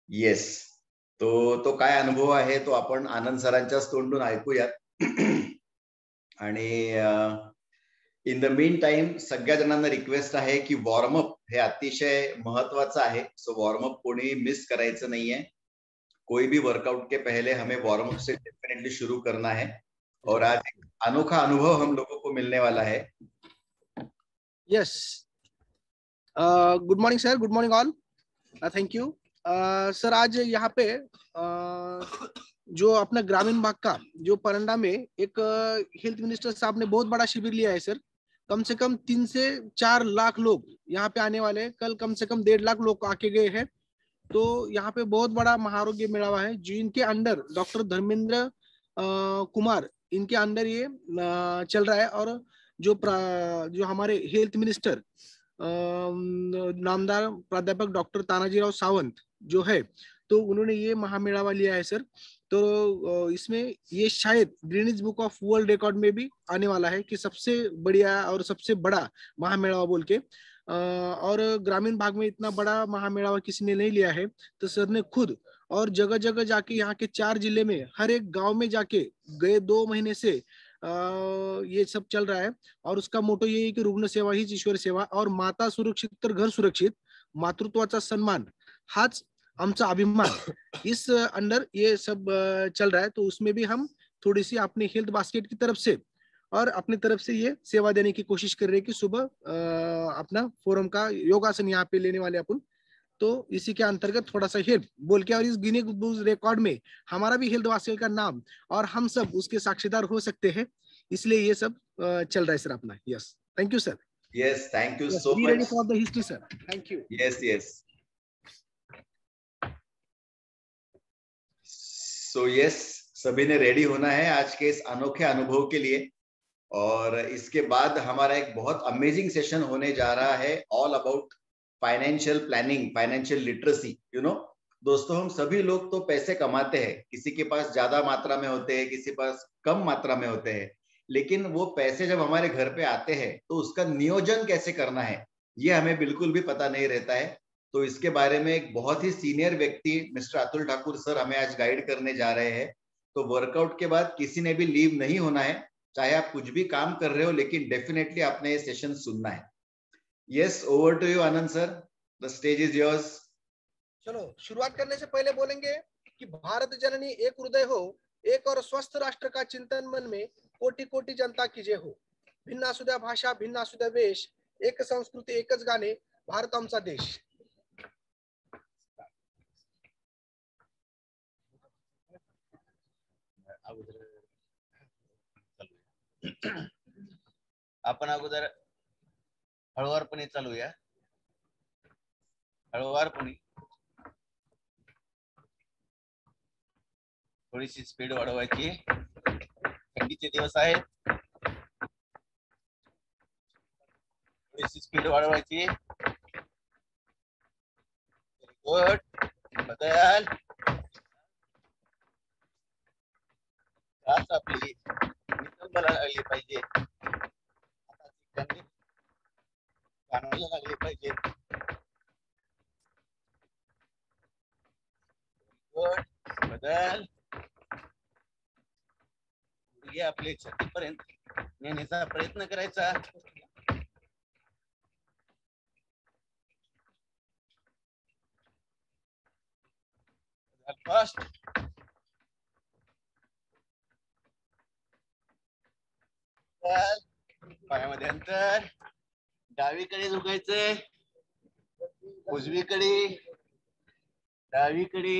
Yes. तो काय अनुभव आहे तो आपण आनंद सरांच्याच तोंडून ऐकूयात. आणि इन द मीन टाइम सगळ्या जणांना रिक्वेस्ट आहे की वॉर्मअप हे अतिशय महत्वाचं आहे. सो वॉर्मअप कोणी मिस करायचं नाहीये. कोई भी वर्कआउट के पहले हमें वार्म अप से डेफिनेटली शुरू करना है और आज एक अनोखा अनुभव हम लोगों को मिलने वाला है. Yes, good morning sir, good morning all, thank you sir. आज यहाँ पे जो अपना ग्रामीण भाग का जो परंडा में एक हेल्थ मिनिस्टर साहब ने बहुत बड़ा शिविर लिया है सर. कम से कम 3 से 4 लाख लोग यहाँ पे आने वाले हैं. कल कम से कम 1.5 लाख लोग आके गए हैं. तो यहाँ पे बहुत बड़ा महाआरोग्य मेळावा है जिनके अंडर डॉक्टर धर्मेंद्र कुमार इनके अंडर ये चल रहा है. और जो हमारे हेल्थ मिनिस्टर नामदार प्राध्यापक डॉक्टर तानाजीराव सावंत जो है, तो उन्होंने ये महामेळावा लिया है सर. तो इसमें ये शायद Guinness book of world record में भी आने वाला है कि सबसे बढ़िया और सबसे बड़ा महामेळावा बोल के. और ग्रामीण भाग में इतना बड़ा महामेळावा किसी ने नहीं लिया है. तो सर ने खुद और जगह जगह जाके यहाँ के 4 जिले में हर एक गांव में जाके गए 2 महीने से ये सब चल रहा है. और उसका मोटो ये है कि रुग्ण सेवा हीच ईश्वर सेवा और माता सुरक्षित तर घर सुरक्षित, मातृत्वाचा सन्मान हाच आमचा अभिमान, इस अंडर ये सब चल रहा है. तो उसमें भी हम थोड़ी सी अपने हेल्थ बास्केट की तरफ से और अपनी तरफ से ये सेवा देने की कोशिश कर रहे हैं कि सुबह अपना फोरम का योगासन यहाँ पे लेने वाले अपन. तो इसी के अंतर्गत थोड़ा सा हेल्प बोल के और इस गिनीज बुक रिकॉर्ड में हमारा भी हेल्थ बास्केट का नाम और हम सब उसके साक्षीदार हो सकते हैं, इसलिए ये सब चल रहा है सर अपना. Yes, thank you sir. Yes, thank you so be much ready for the history sir. Thank you. Yes yes. So yes, सभी ने रेडी होना है आज के इस अनोखे अनुभव के लिए. और इसके बाद हमारा एक बहुत अमेजिंग सेशन होने जा रहा है all about financial planning, financial literacy. You know दोस्तों, हम सभी लोग तो पैसे कमाते हैं, किसी के पास ज्यादा मात्रा में होते हैं, किसी के पास कम मात्रा में होते हैं. लेकिन वो पैसे जब हमारे घर पे आते हैं तो उसका नियोजन कैसे करना है ये हमें बिल्कुल भी पता नहीं रहता है. तो इसके बारे में एक बहुत ही सीनियर व्यक्ति मिस्टर अतुल ठाकुर सर हमें आज गाइड करने जा रहे हैं. तो वर्कआउट के बाद किसी ने भी लीव नहीं होना है, चाहे आप कुछ भी काम कर रहे हो, लेकिन डेफिनेटली आपने ये सेशन सुनना है. Yes, over to you Anand sir, the stage is yours. चलो, शुरुआत करने से पहले बोलेंगे कि भारत जननी एक हृदय हो, एक और स्वस्थ राष्ट्र का चिंतन मन में कोटि कोटि जनता की जय हो. भिन्न असू द्या भाषा, भिन्न असू द्या वेश, एक संस्कृती एकच गाणे, भारत आमचा देश. आपण अगोदर हळूवारपणे चालूया. हळूवारपणे, थोडीशी स्पीड वाढवायची. थंडीचे दिवस आहेत, थोडीशी स्पीड वाढवायची. गुड. बदल आपली नितंबाला लागली पाहिजे, कानाला लागली पाहिजे. गुड. बदल आपले छातीपर्यंत नेण्याचा प्रयत्न करायचा. फास्ट. पायामध्ये अंतर. डावीकडे झुकायचंय, उजवीकडे, डावीकडे,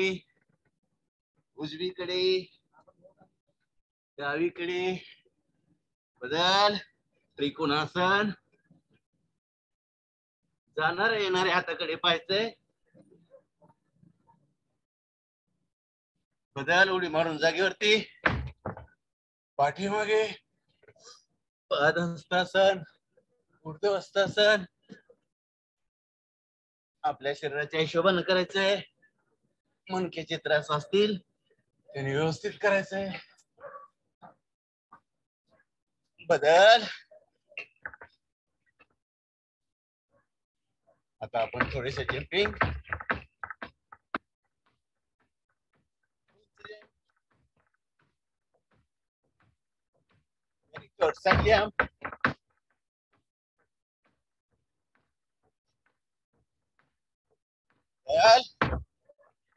उजवीकडे, डावीकडे. बदल. त्रिकोणासन. जाणाऱ्या येणाऱ्या हाताकडे पाहायचंय. बदल. उडी मारून जागेवरती. पाठीमागे. पादहस्तासन, ऊर्ध्वहस्तासन. आपल्या शरीराच्या हिशोबाने करायचंय. मणक्याचे त्रास असतील त्यांनी व्यवस्थित करायचंय. बदल. आता आपण थोडेसे जंपिंग. साइड लिया हम।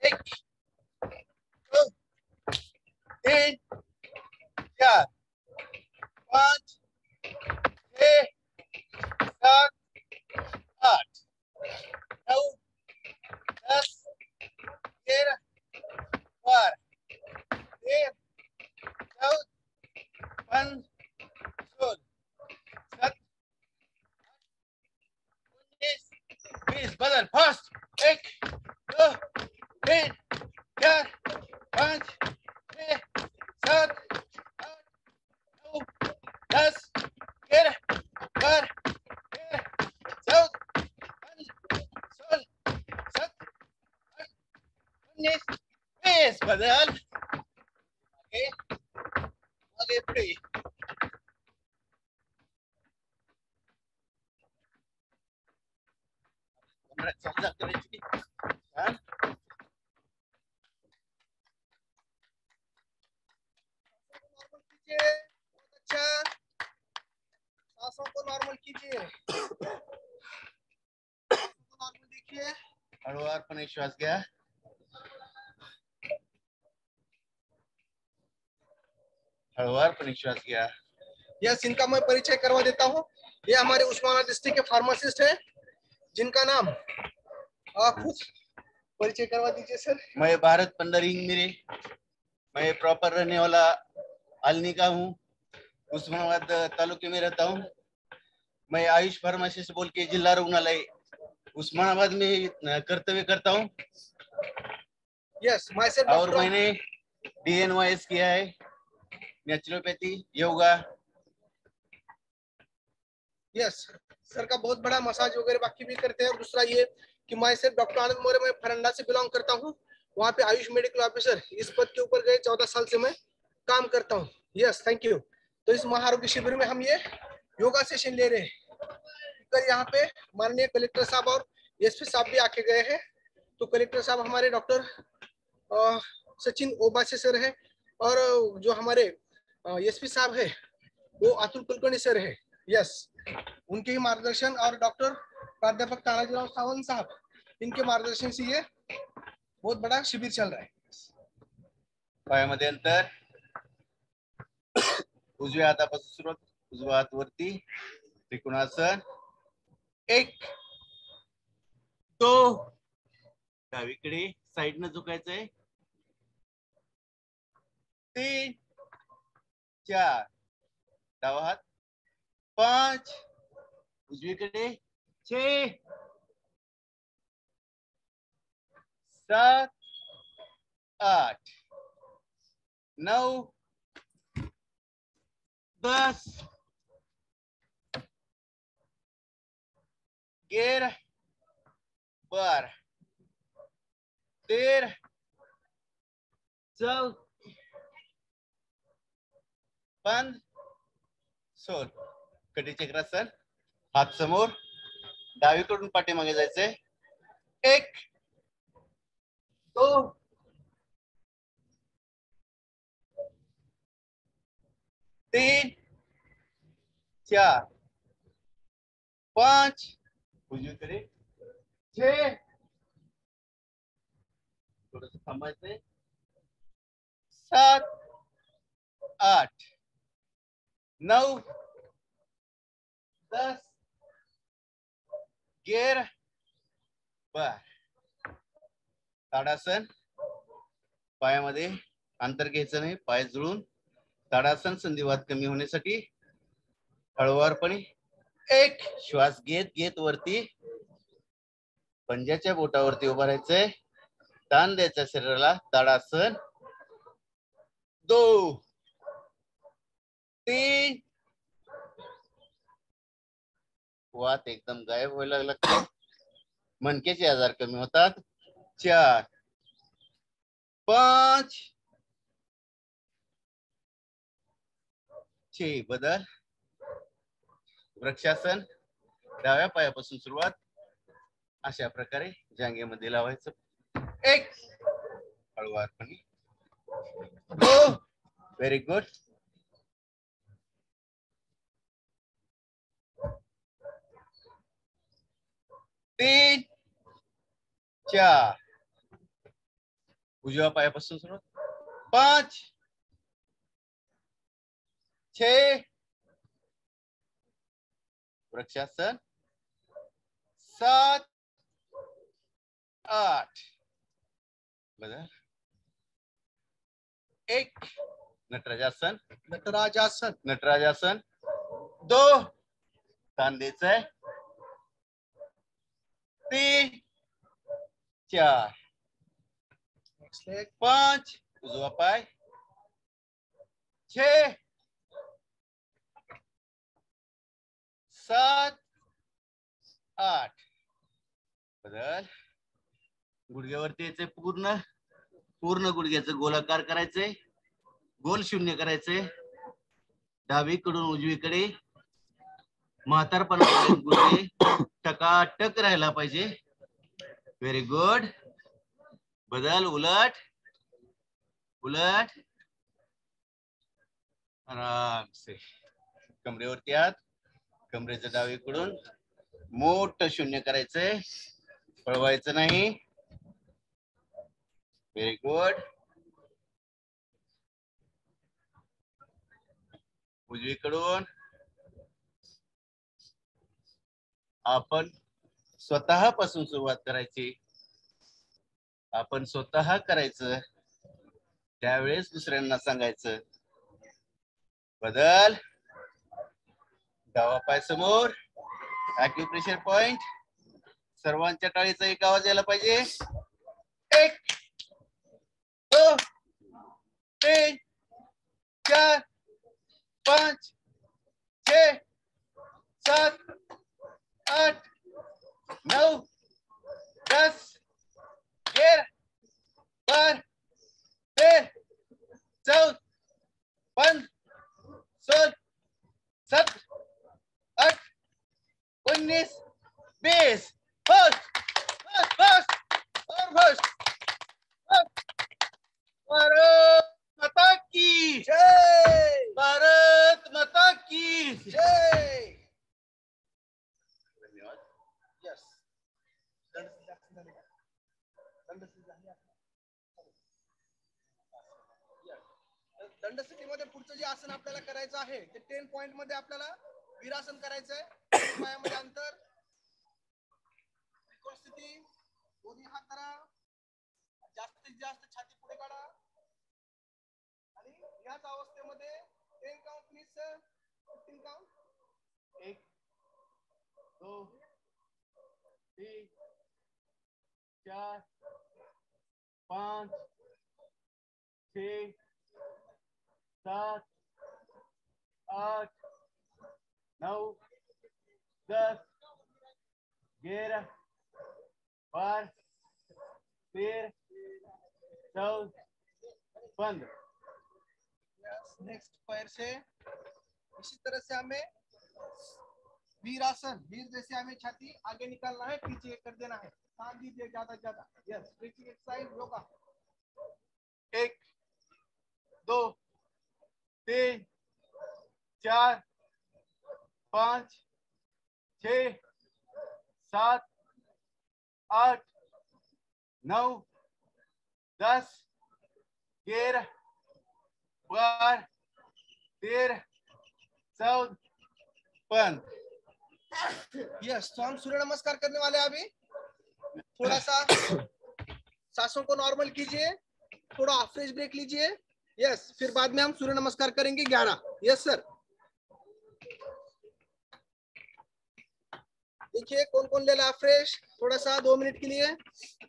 एक, दो, तीन, चार, पाँच, छः, सात, आठ, नौ, 10, 11, 12, 13, 14, 15, 16, 17, 19, 20। बदल फास्ट। 1, 2, 3, 4, 5, 6, 7, 8, 9, 10, 11, 12, 13, 14, 15, 16, 17, 18, 19, 20। बदल आगे आगे पुढे। समजा करायची छान। नॉर्मल कीजिए, बहुत अच्छा। सांसों को नॉर्मल कीजिए, नॉर्मल देखिए। हळूवारपणे श्वास घ्या। हळूवारपणे श्वास घ्या। यस, इनका मैं परिचय करवा देता हूँ। ये हमारे उस्मानाबाद डिस्ट्रिक्ट के फार्मासिस्ट है, जिनका नाम आप खुद परिचय करवा दीजिए सर। मैं भारत पंडरिंग मेरे, मैं प्रॉपर रहने वाला आलनी का हूँ, उस्मानाबाद तालुके में रहता हूँ। मैं आयुष फार्मेसी से बोल के जिला रुग्णालय उस्मानाबाद में कर्तव्य करता हूँ। यस, माय सेल्फ और मैंने DNYS किया है, नेचुरोपैथी, योगा। यस, सर का बहुत बड़ा मसाज वगैरह बाकी भी करते हैं। और दूसरा ये कि मैं सिर्फ डॉक्टर आनंद मौर्य, मैं फरंडा से बिलोंग करता हूँ। वहाँ पे आयुष मेडिकल ऑफिसर इस पद के ऊपर गए 14 साल से मैं काम करता हूँ। Yes, thank you. तो इस महाआरोग्य शिविर में हम ये योगा सेशन ले रहे हैं। तो यहाँ पे माननीय कलेक्टर साहब और एसपी साहब भी आके गए हैं। तो कलेक्टर साहब हमारे डॉक्टर सचिन ओबासे सर है, और जो हमारे एसपी साहब है वो अतुल कुलकर्णी सर है। यस, उनके ही मार्गदर्शन और डॉक्टर प्राध्यापक तानाजीराव सावंत साहब, इनके मार्गदर्शन से ये बहुत बड़ा शिविर चल रहा है। पायामध्ये अंतर, उजव्या हातापासून सुरुवात, उजवा हात वरती, त्रिकोणासन। 1, 2, डावीकडे साइडनं झुकायचंय। 3, 4, डावा हात। 5, उजवीकडे। 6, 7, 8, 9, 10, 11, 12, 13, 14, 15, 16। कटी चक्रासन, हात समोर, डावीकडून पाठीमागे जायचंय। 1, 2, 3, 4, 5, उजवीकडे। 6, थोडंसं थांबायचंय। 7, 8, 9, 10, 11, 12। ताडासन, पायामध्ये अंतर घ्यायचं नाही, पाय जुळून। ताडासन संधिवात कमी होण्यासाठी हळूवारपणे 1, श्वास घेत घेत वरती पंजाच्या बोटावरती उभं राहायचंय, ताण द्यायचा शरीराला। ताडासन। 2, 3, वात एकदम गायब व्हायला लागते, मणक्याचे आजार कमी होतात। 4, 5, 6। बदल वृक्षासन, डाव्या पायापासून सुरुवात, अशा प्रकारे जांघेमध्ये लावायचं। 1, हळूवारपणे। 2, व्हेरी गुड। 3 4 उजव्या पायापासून सुरुवात 5 6 वृक्षासन 7 8 बदल 1 नटराजासन नटराजासन, नटराजासन 2 ताण द्यायचंय 3 4 5 उजवा पाय 6 7 8 बदल गुडघ्यावरती यायचंय पूर्ण गुडघ्याचं गोलाकार करायचंय गोल शून्य करायचंय डावीकडून उजवीकडे म्हातारपणापर्यंत गुडघे टकाटक राहायला पाहिजे व्हेरी गुड बदल उलट उलट आराम से कमरेवरती हात कमरेचं डावीकडून मोठं शून्य करायचंय पळवायचं नाही व्हेरी गुड उजवीकडून आपण स्वतःपासून सुरुवात करायची आपण स्वतः करायचं त्यावेळेस दुसऱ्यांना सांगायचं बदल डावा पाय समोर ॲक्युप्रेशर पॉइंट सर्वांच्या टाळीचा एक आवाज यायला पाहिजे 1 2 3 4 5 6 7 8 9 10 11 12 13 14 15 16 17 18 19 20 फर्स्ट भारत माता की जय, भारत माता की जय. धन्यवाद Yes. दंडस्थितीमध्ये पुढचं जे आसन आपल्याला करायचं आहे ते 10 पॉइंट मध्ये आपल्याला वीरासन करायचंय. पायामध्ये अंतर, त्रिकोण स्थिती, दोन्ही हात धरा, जास्तीत जास्त छाती पुढे काढा आणि याच अवस्थेमध्ये 10 count please sir, 15 count. 1 2 3 4 5 6 7 8 9 10 11 12 13 14 15 next पैर से इसी तरह से हमें वीरासन, वीर जैसे हमें छाती आगे निकालना है, पीछे कर देना है, तान दीजिए ज्यादा ज्यादा. Yes, stretching exercise yoga. 1 2 3 4 5 6 7 8 9 10 11 12 13 14 15 yes. तो हम सूर्य नमस्कार करने वाले हैं अभी. थोड़ा सा सांसों को नॉर्मल कीजिए, थोड़ा हाफ फ्रेश ब्रेक लीजिए. यस, फिर बाद में हम सूर्य नमस्कार करेंगे 11. Yes sir. देखिए कौन कौन ले रहा फ्रेश, थोड़ा सा 2 मिनट के लिए.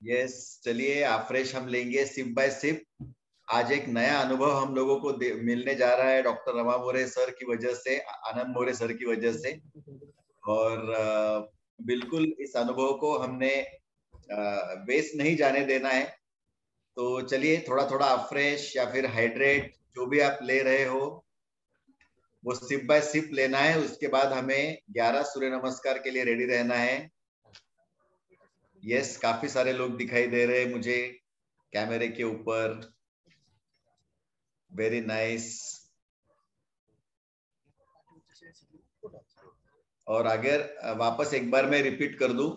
यस, चलिए आफ्रेश हम लेंगे सिप बाय सिप. आज एक नया अनुभव हम लोगों को मिलने जा रहा है डॉक्टर रमा मोरे सर की वजह से, आनंद मोरे सर की वजह से. और बिल्कुल इस अनुभव को हमने वेस्ट नहीं जाने देना है. तो चलिए थोड़ा थोड़ा आफ्रेश या फिर हाइड्रेट जो भी आप ले रहे हो वो सिप बाय सिप लेना है. उसके बाद हमें 11 सूर्य नमस्कार के लिए रेडी रहना है. यस, काफी सारे लोग दिखाई दे रहे हैं मुझे कैमरे के ऊपर. Very nice. और अगर वापस एक बार मैं रिपीट कर दूं,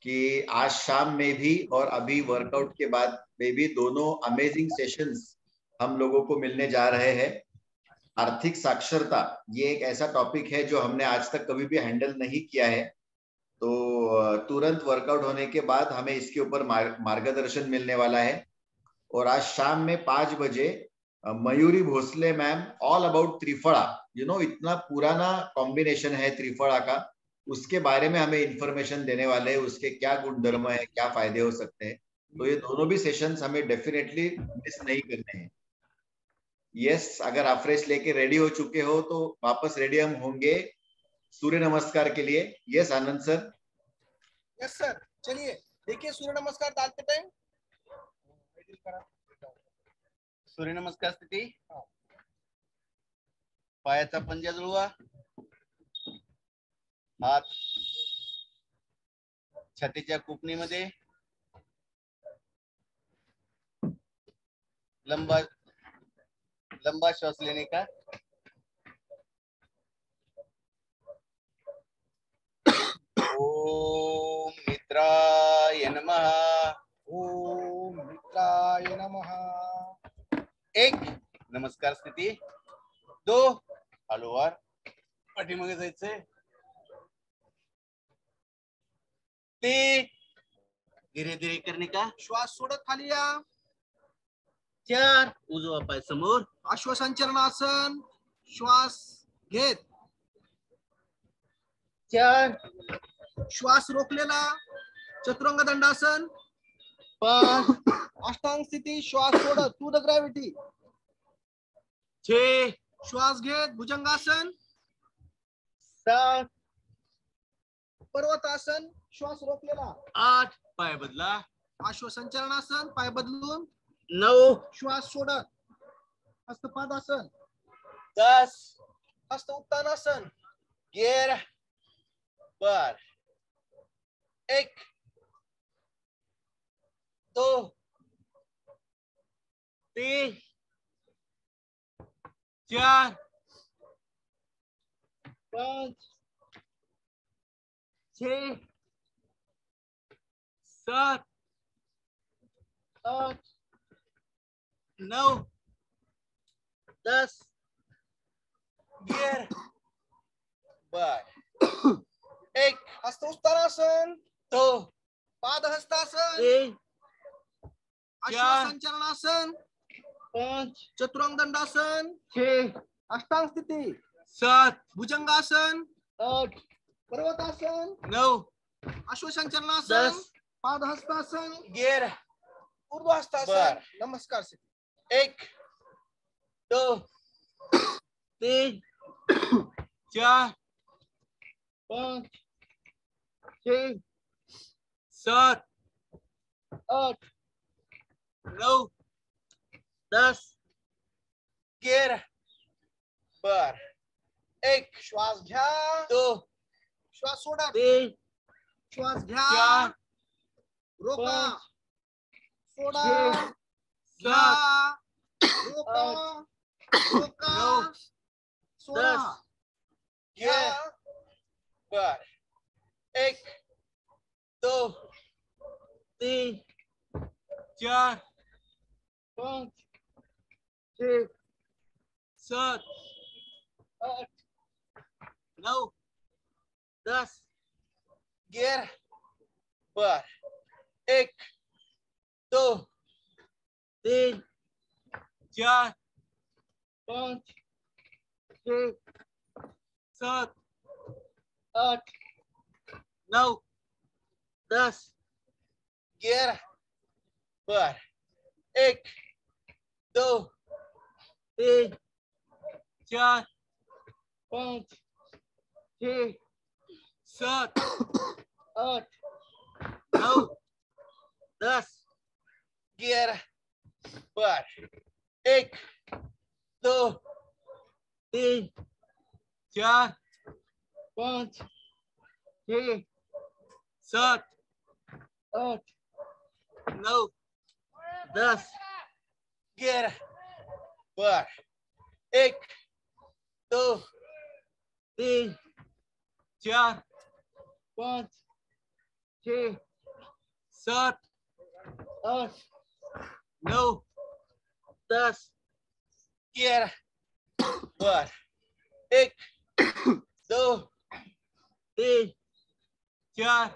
कि आज शाम में भी और अभी वर्कआउट के बाद में भी दोनों अमेजिंग सेशंस हम लोगों को मिलने जा रहे हैं। आर्थिक साक्षरता ये एक ऐसा टॉपिक है जो हमने आज तक कभी भी हैंडल नहीं किया है, तो तुरंत वर्कआउट होने के बाद हमें इसके ऊपर मार्गदर्शन मिलने वाला है। और आज शाम में 5 बजे Mayuri Bhosale ma'am all about triphala, इतना पुराना कॉम्बिनेशन है त्रिफला का, उसके बारे में हमें इंफॉर्मेशन देने वाले हैं, उसके क्या गुण धर्म है, क्या फायदे हो सकते हैं। तो ये दोनों भी सेशंस हमें डेफिनेटली मिस नहीं करने हैं। यस, अगर आप फ्रेश लेके रेडी हो चुके हो तो वापस रेडी हम होंगे सूर्य नमस्कार के लिए। यस आनंद सर। यस सर, चलिए देखिए सूर्य नमस्कार डालते टाइम सूर्य नमस्कार स्थिती, पायाचा पंजा जुळवा, हात छातीच्या कुपणीमध्ये, लंबा श्वास लेने का। ओम मित्राय नमः, ओम मित्राय नमः। 1 नमस्कार स्थिती, 2 हळूवार पाठीमागे जायचंय, 3 धीरे धीरे करने का, श्वास सोडत खाली या, 4 उजवा पाय समोर, अश्वसंचरणासन, श्वास घेत, 4 श्वास रोखलेला, चतुरंग दंडासन, 5 अष्टांग स्थिती, श्वास सोडत टू द ग्रॅव्हिटी, 6 श्वास घेत, भुजंगासन, 7 पर्वतासन, श्वास रोखलेला, 8 पाय बदला, अश्वसंचरणासन, पाय बदलून, 9 श्वास सोडत, हस्तपादासन, 10 हस्त उत्तानासन, गियर बर, 1 2 3 4 5 6 7 8 9 10 गियर बर, 1 हस्त उत्तानासन, 2 पाद हस्तासन, 3 अश्वसंचरणासन, 5 चतुरंग दंडासन, 6 अष्टांग स्थिती, 7 भुजंगासन, 8 पर्वतासन, 9 अश्वसंचरणासन, 10 पाद हस्तासन, गियर ऊर्ध्व हस्तासन, बर. नमस्कार स्थिती, 1 2 3 4 5 6 7 8 9 10 गियर बर, 1 श्वास घ्या, 2 श्वास सोडा, 3 श्वास घ्या, 4 रोका, 5 सोडा, 6 घ्या, 7 रोका, 8 रोका, 9 सोडा, 10 घ्या, गियर बर, 1 2 3 4 5 6 7 8 9 10 गियर बर, 1 2 3 4 5 6 7 8 9 10 गियर बर, 1 2 3 4 5 6 7 8 9 10 गियर बर, 1 2 3 4 5 6 7 8 9 10 गियर बर, 1 2 3 4 5 6 7 8 9 10 11 12 1 2 3 4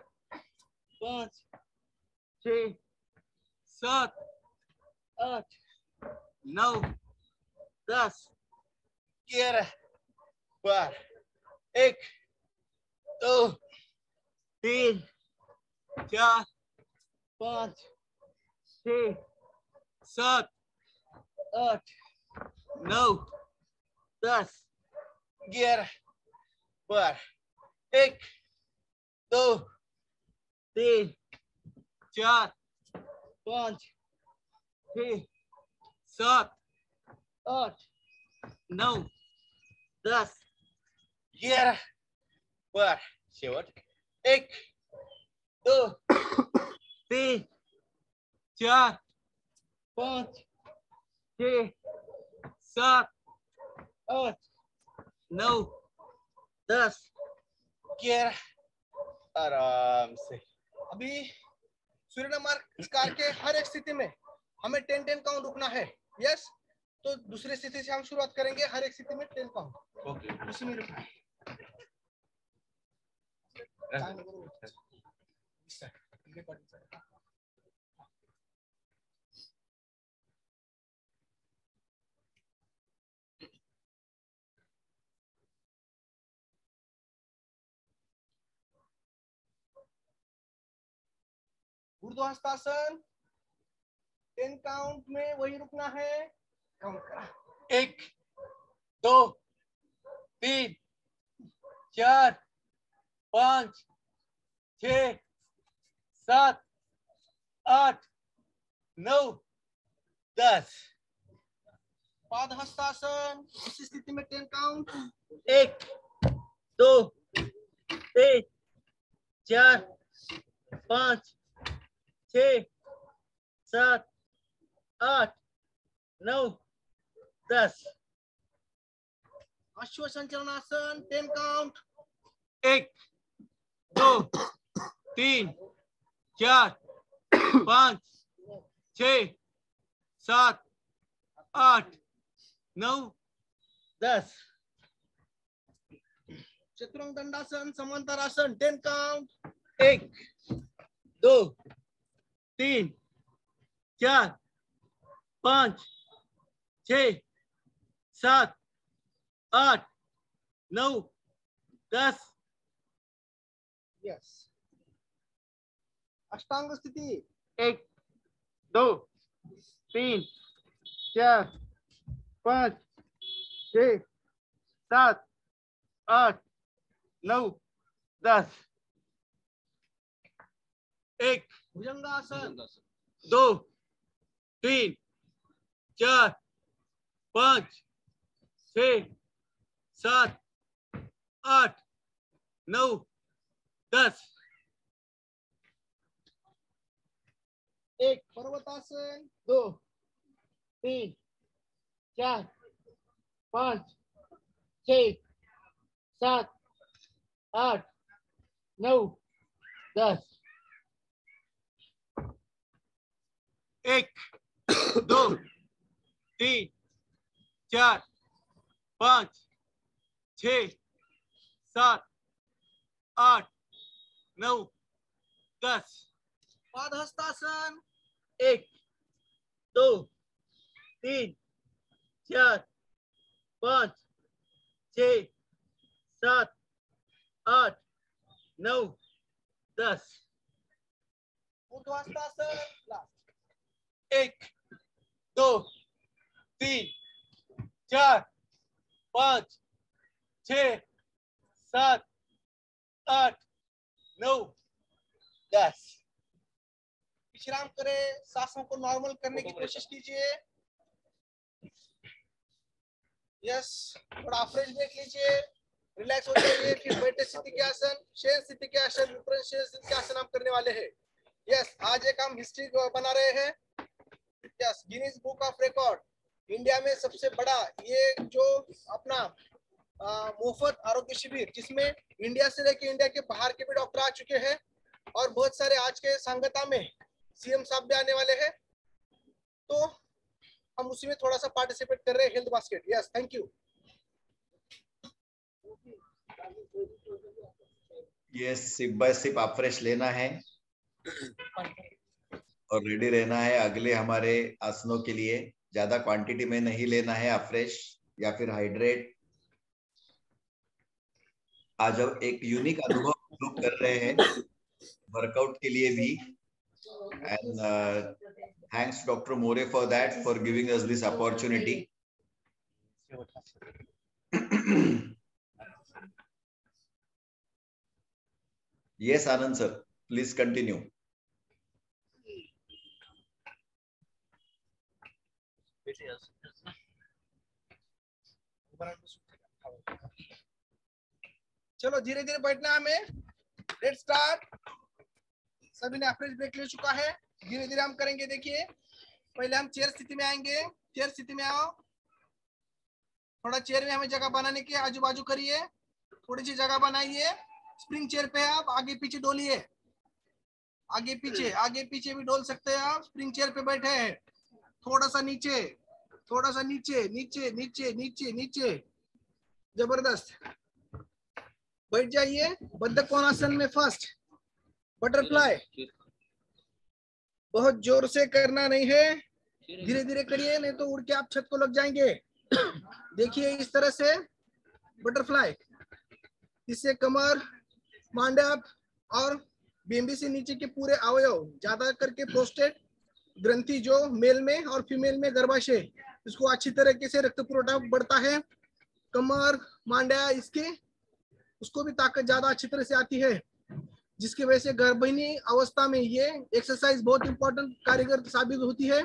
5 6 7 8 9 10 11 12 1 2 3 4 5 6 7 8 9 10 11 12 1 2 3 4 5 6 7 8 9 10 11 12 शेवट 1 2 3 4 5 6 7 8 9 10 11 आराम से। अभी सूर्य नमस्कार के हर एक स्थिति में हमें 10 काउंट रुकना है। यस, तो दूसरी स्थिति से हम शुरुआत करेंगे। हर एक स्थिति में 10 काउंट। ओके उसी में रुकना है। ऊर्ध्वास्तासन 10 काउंट में वही रुकना है। काउंट करा। 1 2 3 4 5 6 7 8 9 10 पादहस्तासन इस स्थिति में 10 काउंट। 1 2 3 4 5 6 7 8 9 10 अश्व संचलनासन 10 काउंट। 1 2 3 4 5 6 7 8 9 10 चतुरंग दंडासन समांतरासन 10 काउंट। 1 2 3 4 5 6 7 8 9 10 यस। अष्टांग स्थिति 1 2 3 4 5 6 7 8 9 10 1 भुजंगासन 2 3 4 5 6 7 8 9 10 एक पर्वतासन 2 3 4 5 6 7 8 9 10 1 2 3 4 5 6 7 8 9 10 पादहस्तासन 1 2 3 4 5 6 7 8 9 10 ऊर्ध्वास्तासन लास्ट 1 2 3 4 5 6 7 8 9 10 विश्राम करें, सांसों को नॉर्मल करने की कोशिश कीजिए। यस, थोड़ा फ्रेश देख लीजिए, रिलैक्स हो जाइए। फिर बैठे स्थिति के आसन, शयन स्थिति के आसन, विपरीत शयन स्थिति के आसन हम करने वाले हैं। यस, आज एक हम हिस्ट्री बना रहे हैं। Yes, Guinness book of record, India में सबसे बड़ा ये जो अपना मुफ्त आरोग्य शिविर, जिसमें इंडिया से लेके इंडिया के बाहर के भी डॉक्टर आ चुके हैं। और बहुत सारे आज के संगता में सीएम साहब भी आने वाले हैं, तो हम उसी में थोड़ा सा पार्टिसिपेट कर रहे हैं। Health basket, yes, thank you. ये सिप बाय सिप अफ्रेश लेना है और रेडी रहना है अगले हमारे आसनों के लिए। ज्यादा क्वांटिटी में नहीं लेना है अफ्रेश या फिर हाइड्रेट। आज हम एक यूनिक अनुभव कर रहे हैं वर्कआउट के लिए भी, and thanks doctor more for that, for giving us this opportunity. Yes, Anand sir, please continue. चलो धीरे धीरे बैठना है हमें। Let's start. सभी ने अफ्रेश ब्रेक ले चुका है, धीरे धीरे हम करेंगे। देखिए, पहले हम चेयर स्थिति में आएंगे। चेयर स्थिति में आओ। थोड़ा चेयर में हमें जगह बनाने की आजू बाजू करिए, थोड़ी सी जगह बनाइए। स्प्रिंग चेयर पे आप आगे पीछे डोलिए, आगे पीछे भी डोल सकते हैं आप। स्प्रिंग चेयर पे बैठे हैं, थोड़ा सा नीचे, थोड़ा सा नीचे, नीचे नीचे नीचे नीचे, जबरदस्त। बैठ जाइए बद्ध कोणासन में। फर्स्ट बटरफ्लाई, बहुत जोर से करना नहीं है, धीरे धीरे करिए, नहीं तो उड़ के आप छत को लग जाएंगे। देखिए इस तरह से बटरफ्लाई, इससे कमर, मांडप और बेंबी से नीचे के पूरे अवयव, ज्यादा करके प्रोस्टेट ग्रंथि जो मेल में और फीमेल में गर्भाशय, इसको अच्छी तरीके से रक्त पुरवठा बढ़ता है। कमर, मांड्या, इसके उसको भी ताकत ज्यादा अच्छी तरह से आती है, जिसकी वजह से गर्भिणी अवस्था में ये एक्सरसाइज बहुत इंपॉर्टेंट कारीगर साबित होती है।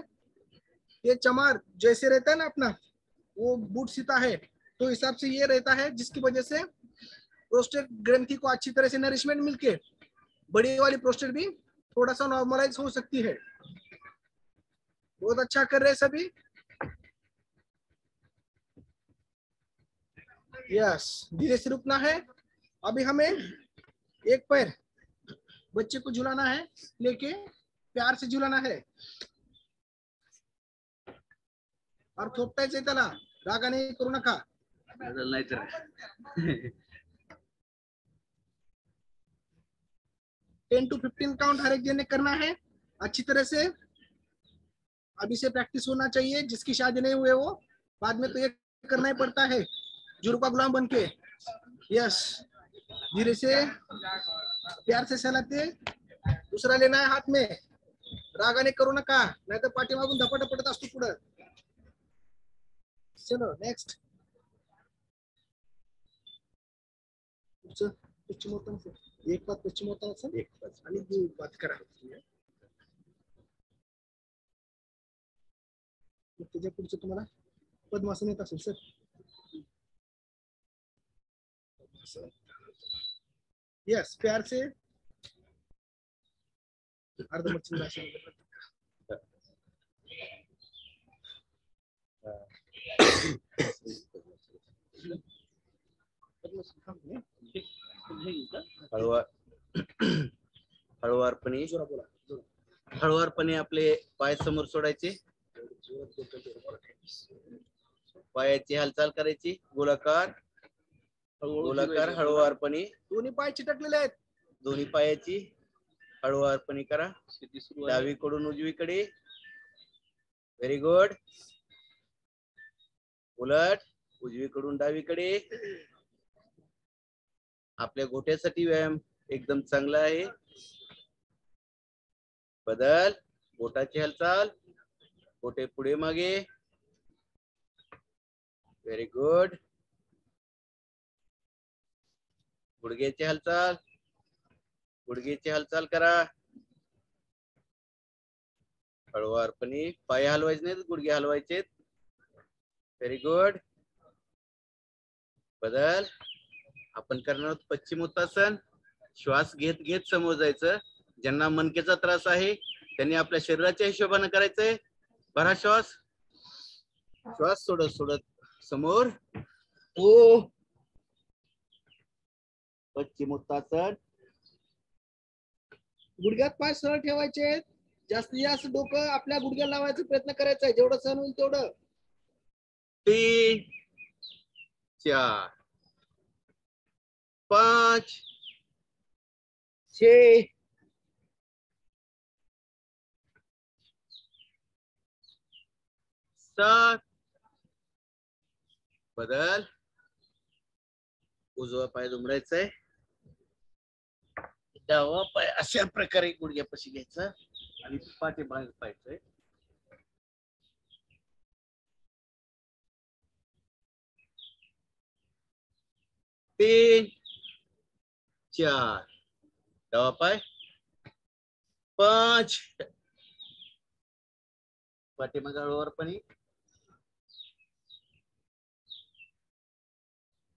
ये चमार जैसे रहता है ना अपना, वो बूट सीता है, तो हिसाब से ये रहता है, जिसकी वजह से प्रोस्टेट ग्रंथि को अच्छी तरह से नरिशमेंट मिलके बड़ी वाली प्रोस्टेट भी थोड़ा सा नॉर्मलाइज हो सकती है। बहुत अच्छा कर रहे हैं सभी। यस, धीरे से रुकना है। अभी हमें एक पैर बच्चे को झुलाना है, लेके प्यार से झुलाना है और थोपटायचंय त्याला, रागाने करू नका। 10 to 15 काउंट हर एक जन ने करना है अच्छी तरह से। अभी से प्रैक्टिस होना चाहिए, जिसकी शादी नहीं हुए वो बाद में तो ये करना ही पड़ता है, जुर्म का गुलाम बन के। यस, धीरे से प्यार से सहलाते। दूसरा लेना है हाथ में, रागाने करू नका, नाही तर पाठीमागून धपाटा पडत असतो पुढे। चलो नेक्स्ट। पश्चिमोत्तान एक बात, पश्चिमोत्तान एक बात आणि दो बात करा। त्याच्या पुढचं तुम्हाला पद्मासन येत असेल सर। यस, प्यार से अर्ध मच्छी हळुवारपणे आपले पाय समोर सोडायचे, पायाची हालचाल करायची, गोलाकार गोलाकार हळुवारपणे। दोन्ही पाय चिटकलेले आहेत, दोन्ही पायाची हळुवारपणे करा, डावीकडून उजवीकडे। Very good. उलट, उजवीकडून डावीकडे। आपल्या घोट्यासाठी व्यायाम एकदम चांगला आहे। बदल, बोटाची हालचाल, बोटे पुढे मागे। Very good. गुडघ्याची हालचाल, गुडघ्याची हालचाल करा हळुवारपणे। पाय हलवायचे नाहीत, गुडघे हलवायचे। Very good. बदल, आपण करणार आहोत पश्चिमोत्तासन। श्वास घेत घेत समोर जायचं। ज्यांना मणक्याचा त्रास आहे त्यांनी आपल्या शरीराच्या हिशोबाने करायचंय। भरा श्वास, श्वास सोडत सोडत समोर। ओ, पश्चिमोत्तासन। गुडघ्यात पाय सरळ ठेवायचे, जास्तीत जास्त डोकं आपल्या गुडघ्याला लावायचा प्रयत्न करायचा आहे, जेवढं सहन होईल तेवढं. 3 4 5 6 7 बदल. उजवा पाय दुमडायचा आहे, डावा पाय अशा प्रकारे गुडघ्यापाशी घ्यायचा आणि पाठीमागे पाहायचंय. तीन 4 डावा पाय, 5 पाठीमागे हळूवार पाणी,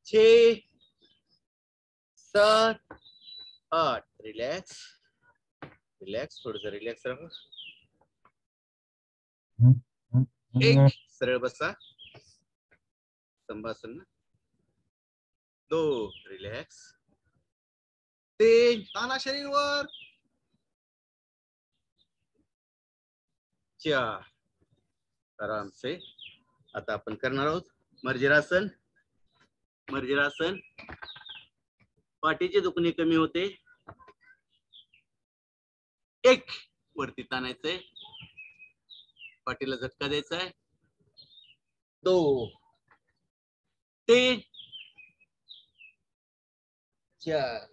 6 7 8 रिलॅक्स रिलॅक्स, थोडस रिलॅक्स राहा. 1 सरळ बसा, संभासन. 2 रिलॅक्स, 3 ताना शरीरवर. 4 आराम से. आता आपण करणार आहोत मर्जिरासन. मर्जिरासन पाठीचे दुखणे कमी होते. 1 वरती ताणायचंय, पाठीला झटका द्यायचा आहे. 2 3 4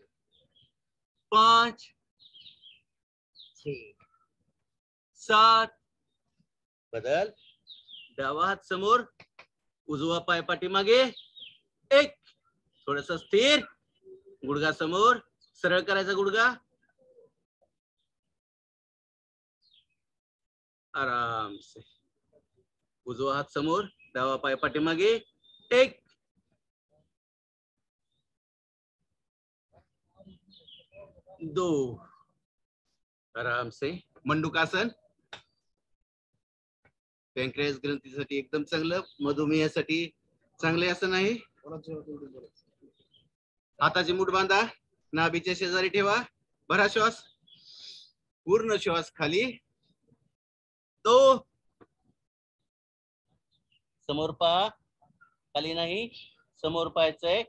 5 6 7 बदल. डावा हात समोर, उजवा पाय पाठीमागे. 1 थोडस स्थिर, गुडघा समोर, सरळ करायचा गुडघा. आराम से. उजवा हात समोर, डावा पाय पाठीमागे. 1 2 आराम से. मंडूकासन पॅनक्रियास ग्रंथीसाठी एकदम चांगलं, मधुमेहासाठी चांगले आसन आहे. हाताची मूठ बांधा, नाभीच्या शेजारी ठेवा, भरा श्वास, पूर्ण श्वास खाली. 2 समोर पहा, खाली नाही, समोर पाहायचंय.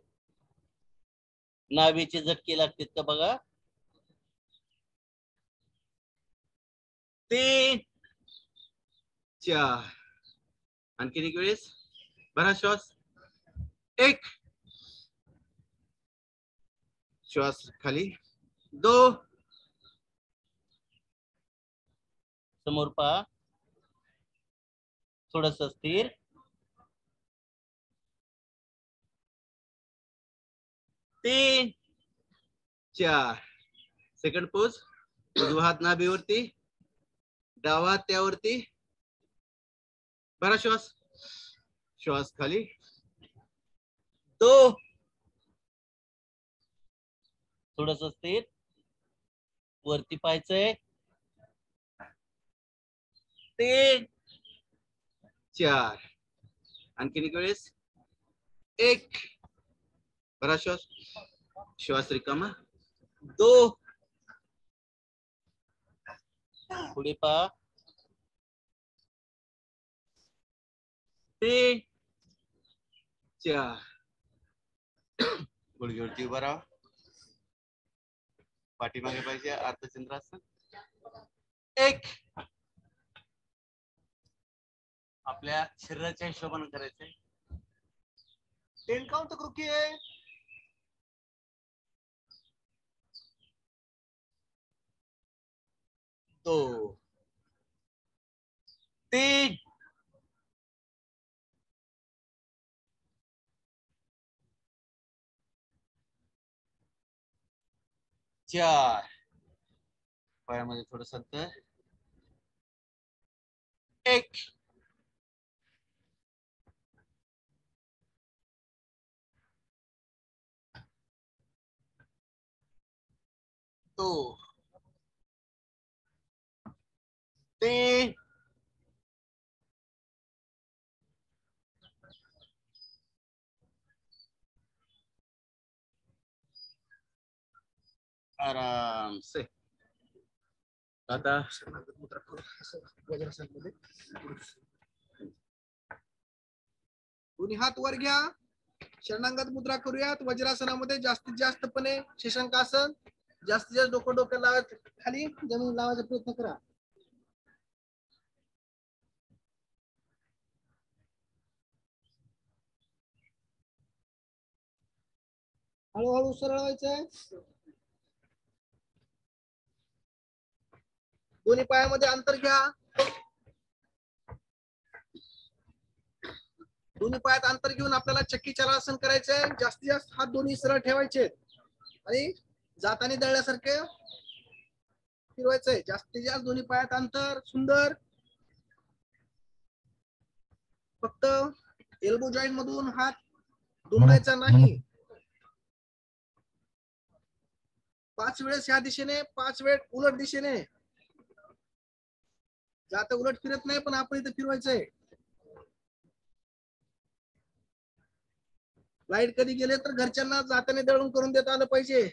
नाभीचे झटके लागतात का बघा. 3 4 आणखीन एक वेळेस भरा श्वास. 1 श्वास खाली. 2 समोर पहा, थोडस स्थिर. 3 4 सेकंड पोज. उजवा हात नाभीवरती, डावा हात त्यावरती, भरा श्वास, श्वास खाली. 2 थोडस स्थिर, वरती पाहायचंय. 3 4 आणखीन एक वेळेस. 1 भरा श्वास, श्वास रिकामा. 2 पुढे पहा. 3 4 गुडघ्यावरती उभा राहा, पाठीमागे पाहिजे अर्धचंद्रासन. 1 आपल्या शरीराच्या हिशोबाने करायचंय. 10 काउंट तक रुकिए. 2 3 4 पायामध्ये थोडस अंतर. 1 2 3 आराम से. आता दोन्ही हात वर घ्या, शरणागत मुद्रा करूयात. वज्रासनामध्ये जास्तीत जास्तपणे शशांकासन, जास्तीत जास्त डोकं लावायचं, खाली जमीन लावायचा प्रयत्न करा. हळूहळू सरळ व्हायचंय. दोन्ही पायामध्ये अंतर घ्या. दोन्ही पायात अंतर घेऊन आपल्याला चक्की चक्रासन करायचंय. जास्तीत जास्त हात दोन्ही सरळ ठेवायचे आणि जाताना दळल्यासारखे फिरवायचंय. जास्तीत जास्त दोन्ही पायात अंतर. सुंदर. फक्त एल्बो जॉईंट मधून हात दुमडायचा नाही. 5 वेळेस ह्या दिशेने, 5 वेळ उलट दिशेने. जाता उलट फिरत नाही, पण आपण इथे फिरवायचंय. लाईट कधी गेले तर घरच्यांना जाताना दळून करून देता आलं पाहिजे.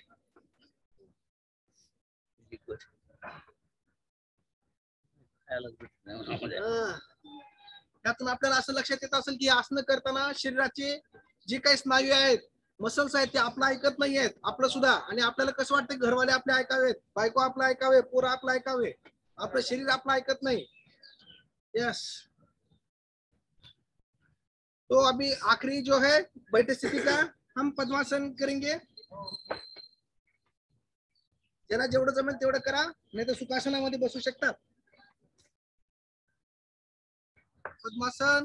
त्यातून आपल्याला असं लक्षात येत असेल की आसनं करताना शरीराचे जे काही स्नायू आहेत, मसल्स आहेत, ते आपलं ऐकत नाही आहेत, आपलं सुद्धा. आणि आपल्याला कसं वाटतं घरवाले आपले ऐकावेत, बायको आपलं ऐकावे, पोरं आपलं ऐकावे, आपलं शरीर आपलं ऐकत नहीं. यस. तो अभी आखिरी जो है बैठे स्थिति का हम पद्मासन करेंगे. ज्याला जेवढं जमेल तेवढं करा, नाही तर सुखासनामध्ये बसू शकतात. पद्मासन.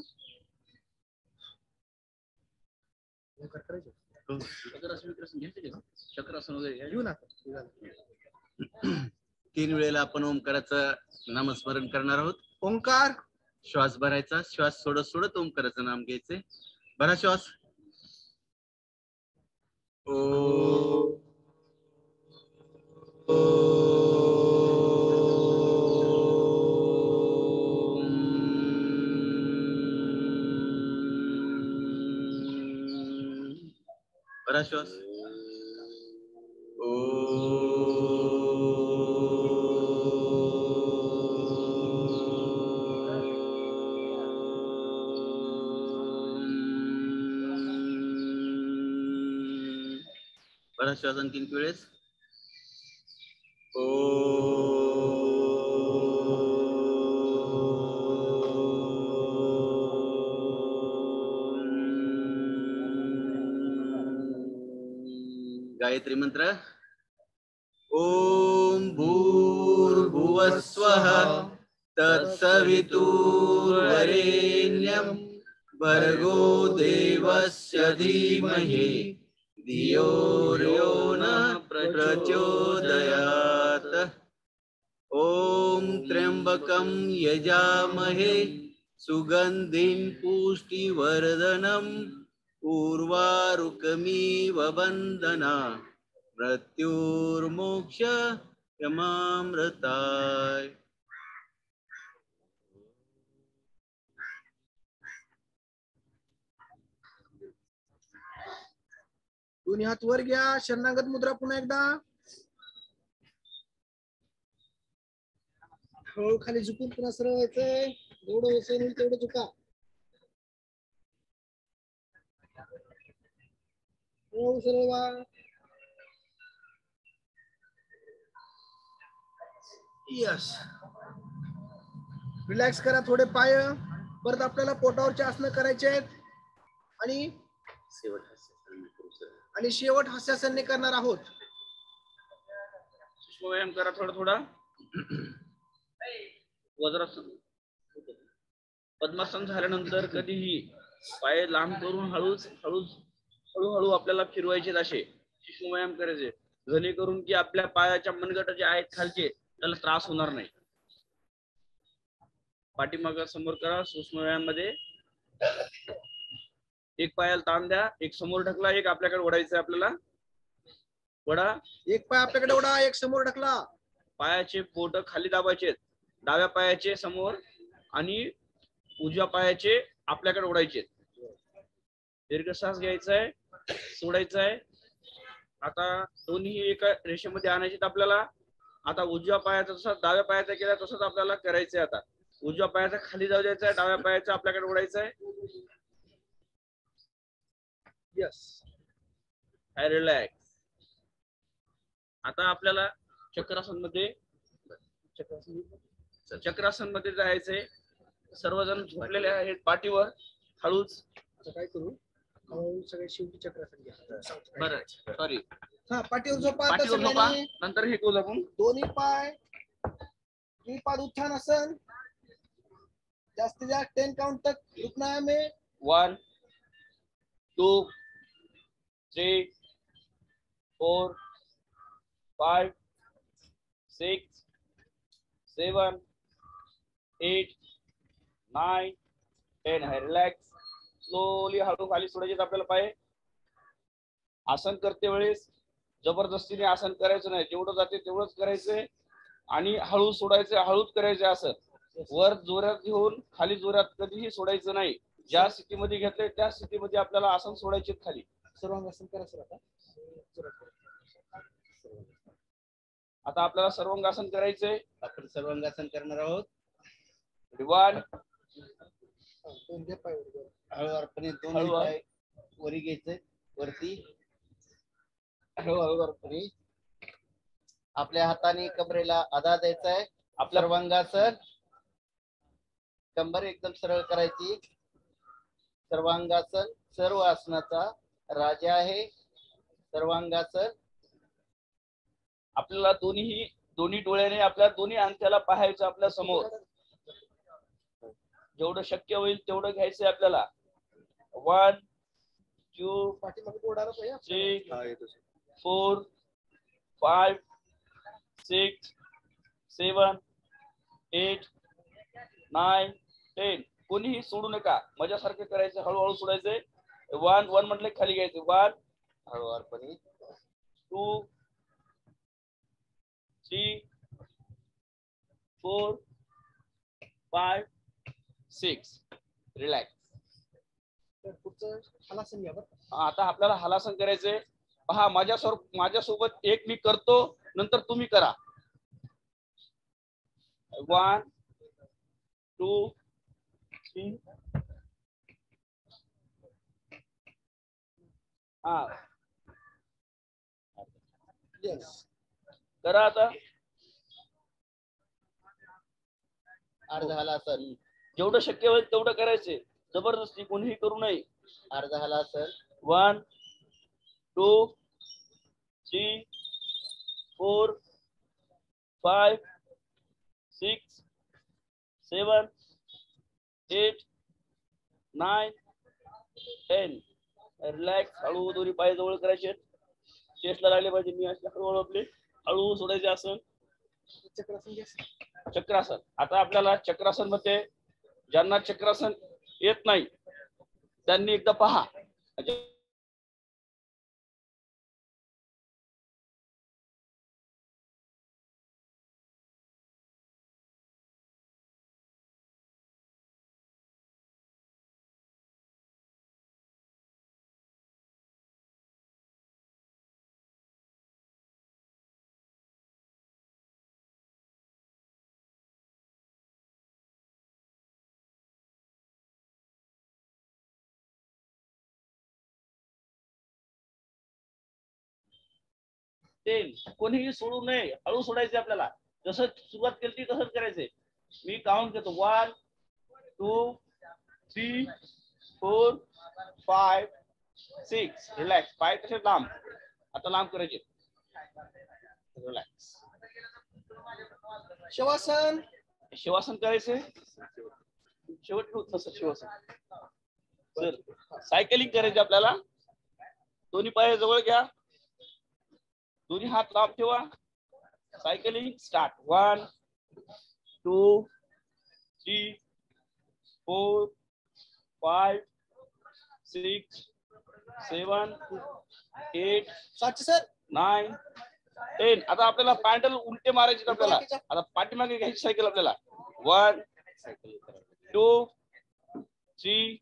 चक्रासन वगैरे घेऊ ना. 3 वेळेला आपण ओंकाराचं नामस्मरण करणार आहोत. ओंकार. श्वास भरायचा, श्वास सोडत सोडत ओंकाराचं नाम घ्यायचे. भरा श्वास. ओ भरा श्वास. श्वास आणखीन 3 वेळेस. गायत्री मंत्र. ओम भूर्भुवस्वः तत्सवितुर्वरेण्यं भर्गो देवस्य धीमहि धियो यो नः प्रचोदयात्. ओम त्र्यंबकं यजामहे सुगंधिं पुष्टिवर्धनम् उर्वारुकमिव बन्धना मृत्युर्मोक्ष यमामृताय. दोन्ही हात वर घ्या. शरणागत मुद्रा पुन्हा एकदा. हळू खाली झुकून पुन्हा सरळ व्हायचंय. जेवढं होईल तेवढं झुका. हळू सरळ व्हा. यस. रिलॅक्स करा थोडे पाय. परत आपल्याला पोटावरचे आसनं करायचे आहेत आणि शेवट हास्यासने करणार आहोत. व्यायाम करा थोडा थोडा. वज्रासन. पद्मासन झाल्यानंतर कधीही पाय लांब करून हळूहळू आपल्याला फिरवायचे. असे सूक्ष्म व्यायाम करायचे, जेणेकरून की आपल्या पायाच्या मनगट जे आहेत खालचे त्याला त्रास होणार नाही. पाठीमाग समोर करा. सूक्ष्म व्यायाम मध्ये एक पायाला ताण द्या, एक समोर ढकला, एक आपल्याकडे ओढायचं. आपल्याला ओढा. एक पाय आपल्याकडे ओढा, एक समोर ढकला. पायाचे बोट खाली दाबायचे, डाव्या पायाचे समोर आणि उजव्या पायाचे आपल्याकडे ओढायचे. दीर्घ श्वास घ्यायचाय, सोडायचाय. आता दोन्ही एका रेषेमध्ये आणायचे आपल्याला आता उजव्या पायाचा जसा डाव्या पायाचा केला तसंच आपल्याला करायचंय. आता उजव्या पायाचा खाली जाऊ द्यायचा आहे, डाव्या पायाचा आपल्याकडे ओढायचा आहे. Yes, relax. आता आपल्याला चक्रासन मध्ये जायचंय. सर्वजण झोपलेले आहेत पाठीवर. हळूच काय करू, सगळे शेवटी चक्रासन घ्या. बरं, सॉरी, पाठीवर झोपा. पाठीवर झोपा, नंतर हे करू आपण. दोन्ही पाय त्रिपाद उत्थान आसन. जास्तीत जास्त 10 काउंट तक रुकना है हमें. 1 2 3 4 5 6 7 8 9 10. रिलॅक्स. स्लोली हळू खाली सोडायचे आपल्याला पाय. आसन करते वेळेस जबरदस्तीने आसन करायचं नाही. जेवढं जाते तेवढंच करायचंय आणि हळू सोडायचं, हळूच करायचं. असं वर जोरात घेऊन खाली जोरात कधीही सोडायचं नाही. ज्या स्थितीमध्ये घेतलंय त्या स्थितीमध्ये आपल्याला आसन सोडायचे खाली. सर्वांगासन करा सर. आता आपल्याला सर्वांगासन करायचंय. आपण सर्वांगासन करणार आहोत. 1 हळूवारपणे दोन्ही पाय वरी घ्यायचे, वरती हळूवारपणे. आपल्या हाताने कमरेला आधार द्यायचा आहे. आपल्या सर्वांगासन. कंबर एकदम सरळ करायची. सर्वांगासन सर्व आसनाचा राजा आहे. सर्वांगासन. आपल्याला दोन्ही डोळ्याने आपल्या दोन्ही अंगठ्याला पाहायचं आपल्या समोर. जेवढं शक्य होईल तेवढं घ्यायचंय आपल्याला. 1 2 3 4 5 6 7 8 9 10. कोणीही सोडू नका. माझ्यासारखं करायचं, हळूहळू सोडायचंय. 1 म्हटलं खाली घ्यायचं. 1 हळूवारपणे. 2 3 4 5 6. रिलॅक्स. हलासन घ्या. आता आपल्याला हलासन करायचंय. पहा, माझ्यासोबत एक मी करतो, नंतर तुम्ही करा. 1 2 3. करा आता. अर्ध हलासन. जेवढं शक्य होईल तेवढं करायचंय. जबरदस्ती कोणीही करू नये. अर्ध हलासन. 1 2 3 4 5 6 7 8 9 10. रिलॅक्स. हळू दोन्ही पाय जवळ करायचे. चेस्टला लागले पाहिजे. मी असे हळूहळू आपले हळू सोडायचे. असं चक्रासन. आता आपल्याला चक्रासन मध्ये ज्यांना चक्रासन येत नाही त्यांनी एकदा पहा. कोणीही सोडू नये. हळू सोडायचे आपल्याला. जसं सुरुवात केली तसंच करायचंय. मी काउंट करतो. 1 2 3 4 5 6. रिलॅक्स. पाय तसे लांब. आता लांब करायचे. रिलॅक्स. शवासन. शिवासन करायचंय. शेवट होत नसतं शिवासन. सर सायकलिंग करायचे आपल्याला. दोन्ही पाय जवळ घ्या. दोन्ही हात लांब ठेवा. Cycling start. 1 2 3 4 5 6 7 8 सर 9 10. आता आपल्याला पॅन्डल उलटे मारायचे. आपल्याला आता पाठीमागे घ्यायची सायकल आपल्याला. 1 2 3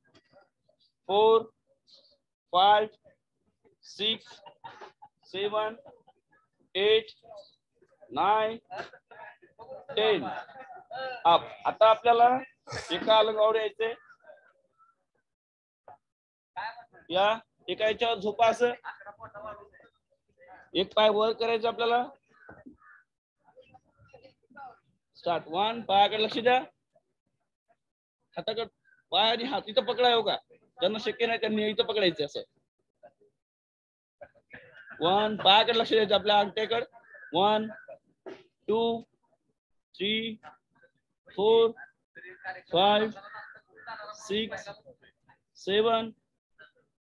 4 5 6 7 8 9 10 अप. आता आपल्याला एका अलंगावर यायचे. या एका याच्यावर झोपा असं. एक पाय वर करायचं आपल्याला. स्टार्ट. 1 पायाकडे लक्ष द्या. हाताकडे पाय आणि हात इथं पकडाय हो का. ज्यांना शक्य नाही त्यांनी इथं पकडायचं असं. 1 पायाकडे लक्ष द्यायचं आपल्या अंगठ्याकडे. 1 2 3 4 5 6 7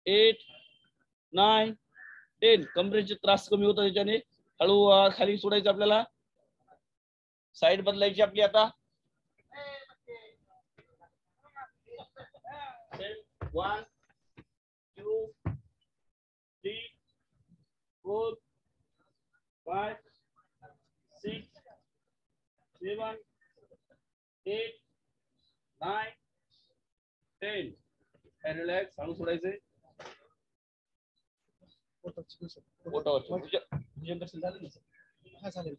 8 9 10. कमरेचे त्रास कमी होतात त्याच्याने. हळू खाली सोडायचं आपल्याला. साईड बदलायची आपली आता. 1 2 3 4 5 6 7 8 9 10. रिलॅक्स. हळू सोडायचे. पोटावर भुजंग झालं ना. हा चालेल.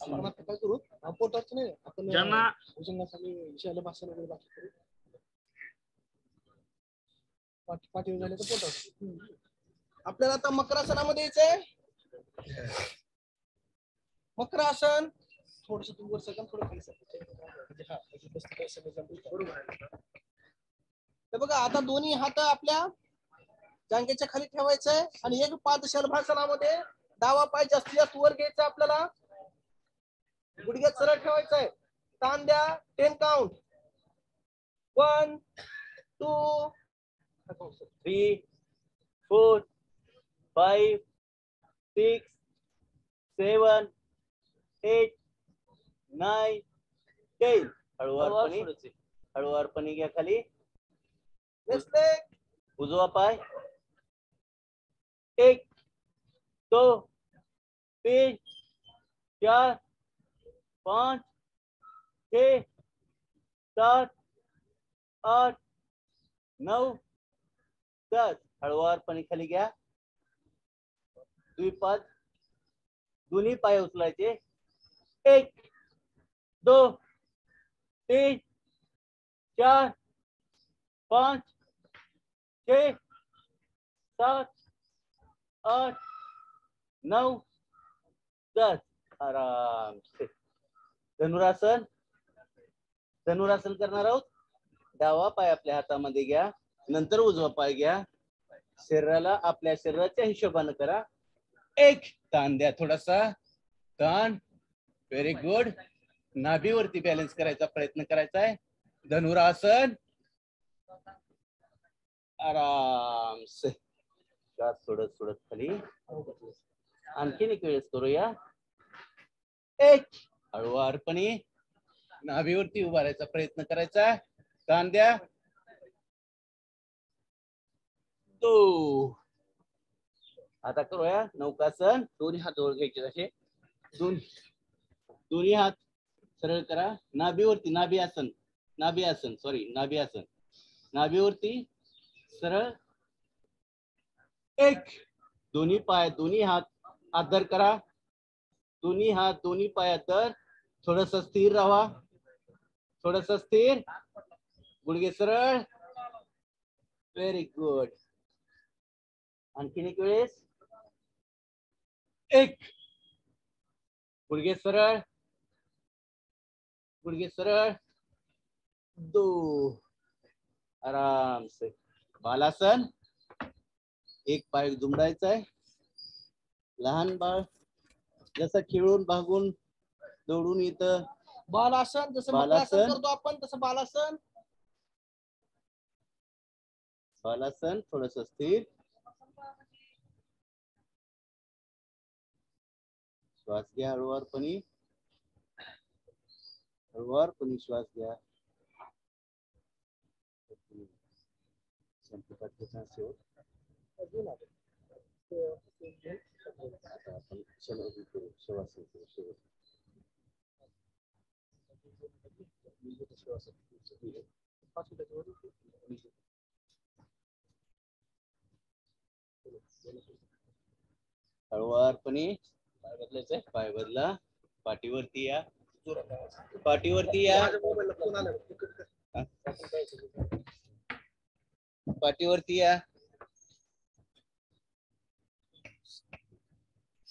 आपण आता काय करू, पोटाचं नाही आपण ज्यांना भुजंगाखाली शैलभासन वगैरे बाकी करू. पाठीवर झाले तर पोटावर. आपल्याला आता मकरासनामध्ये यायचंय. मकरासन थोडस तुम्ही वर सरका, थोडं खाली सरका. तर बघा आता दोन्ही हात आपल्या जांघेच्या खाली ठेवायचंय आणि एक पाद शलभासनामध्ये डावा पाय जास्तीत जास्त वर घ्यायचा आपल्याला. गुडघ्यात सरळ ठेवायचंय. ताण द्या. 10 काउंट. 1 2 3 4 5 6 7 8 9 10. हळूवारपणे घ्या खाली. उजवा पाय. 1 2 3 4 5 6 7 8 9 10. हळूवारपणे खाली घ्या. द्विपाद. दोन्ही पाय उचलायचे. 1 2 3 4 5 6 7 8 9 10. आराम से. धनुरासन. धनुरासन करणार आहोत. डावा पाय आपल्या हातामध्ये घ्या. नंतर उजवा पाय घ्या. शरीराला आपल्या शरीराच्या हिशोबाने करा. 1 ताण द्या. थोडासा ताण. Very good. नाभीवरती बॅलन्स करायचा प्रयत्न करायचा आहे. धनुरासन. आराम से. श्वास सोडत सोडत खाली. आणखीन एक वेळेस करूया. 1 हळूवारपणे नाभीवरती उभारायचा प्रयत्न करायचा. ताण द्या. 2. आता करूया नौकासन. दोन्ही हात जवळ घ्यायचे असे. दोन्ही हात सरळ करा. नाभीवरती. नाभी आसन. नाभी आसन. सॉरी नाभी आसन. नाभीवरती सरळ. 1 दोन्ही पाय दोन्ही हात आदर करा. दोन्ही हात दोन्ही पाय आदर. थोडस स्थिर राहा. थोडस स्थिर. गुडघे सरळ. Very good. आणखीन एक वेळेस. 1 गुडघे सरळ. गुडघे सरळ. 2 आराम से. बालासन. एक पाय दुमडायचा आहे. लहान बाळ जसं खेळून भागून दौडून येतं. बालासन. जसं मकरासन करतो आपण तसं बालासन. बालासन. थोडस स्थिर. श्वास घ्या हळूवारपणे. हळूवारपणे श्वास घ्या. हळूवारपणे पाय बदलायचा. पाय बदला. पाठीवरती या, पाठीवरती या, पाठीवरती या.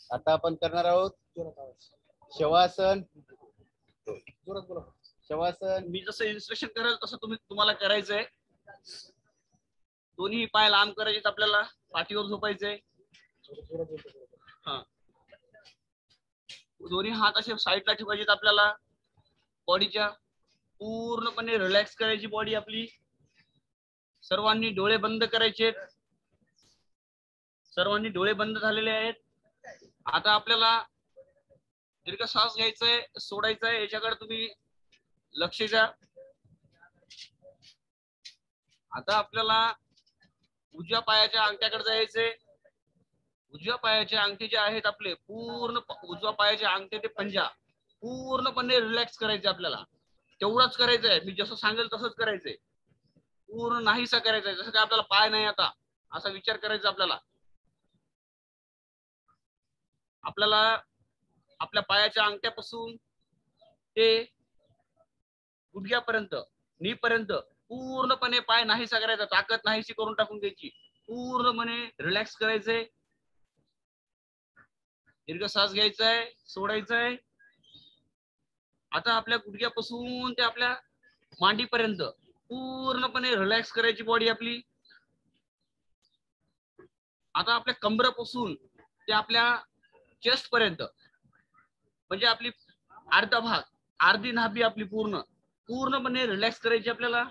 आता आपण करणार आहोत शवासन. शवासन. मी जसं इन्स्ट्रक्शन करेल तसं तुम्हाला करायचंय. दोन्ही पाय लांब करायचे आपल्याला, पाठीवर झोपायचंय. हा, दोन्ही हात असे साईडला ठेवायचे आपल्याला. बॉडीच्या पूर्णपणे रिलॅक्स करायची बॉडी आपली. सर्वांनी डोळे बंद करायचे. सर्वांनी डोळे बंद झालेले आहेत. आता आपल्याला दीर्घ श्वास घ्यायचाय, सोडायचाय, याच्याकडे तुम्ही लक्ष द्या. आता आपल्याला उजव्या पायाच्या अंगठ्याकडे जायचंय. उजव्या पायाचे अंगठे जे आहेत आपले, पूर्ण उजव्या पायाचे अंगठे ते पंजा पूर्णपणे रिलॅक्स करायचे आपल्याला. तेवढंच करायचंय, मी जसं सांगेल तसंच करायचंय. पूर्ण नाहीसा करायचंय, जसं काय आपल्याला पाय नाही आता असा विचार करायचा आपल्याला. आपल्याला आपल्या पायाच्या अंगठ्यापासून ते गुडघ्यापर्यंत, नी पर्यंत पूर्णपणे पाय नाहीसा करायचा. ताकद नाहीशी करून टाकून द्यायची. पूर्णपणे रिलॅक्स करायचंय. दीर्घ श्वास घ्यायचाय, सोडायचाय. आता आपल्या गुडघ्यापासून ते आपल्या मांडीपर्यंत पूर्णपणे रिलॅक्स करायची बॉडी आपली. आता आपल्या कमरेपासून ते आपल्या चेस्ट पर्यंत, म्हणजे आपली अर्धा भाग, अर्धी नाभी आपली पूर्णपणे रिलॅक्स करायची आपल्याला.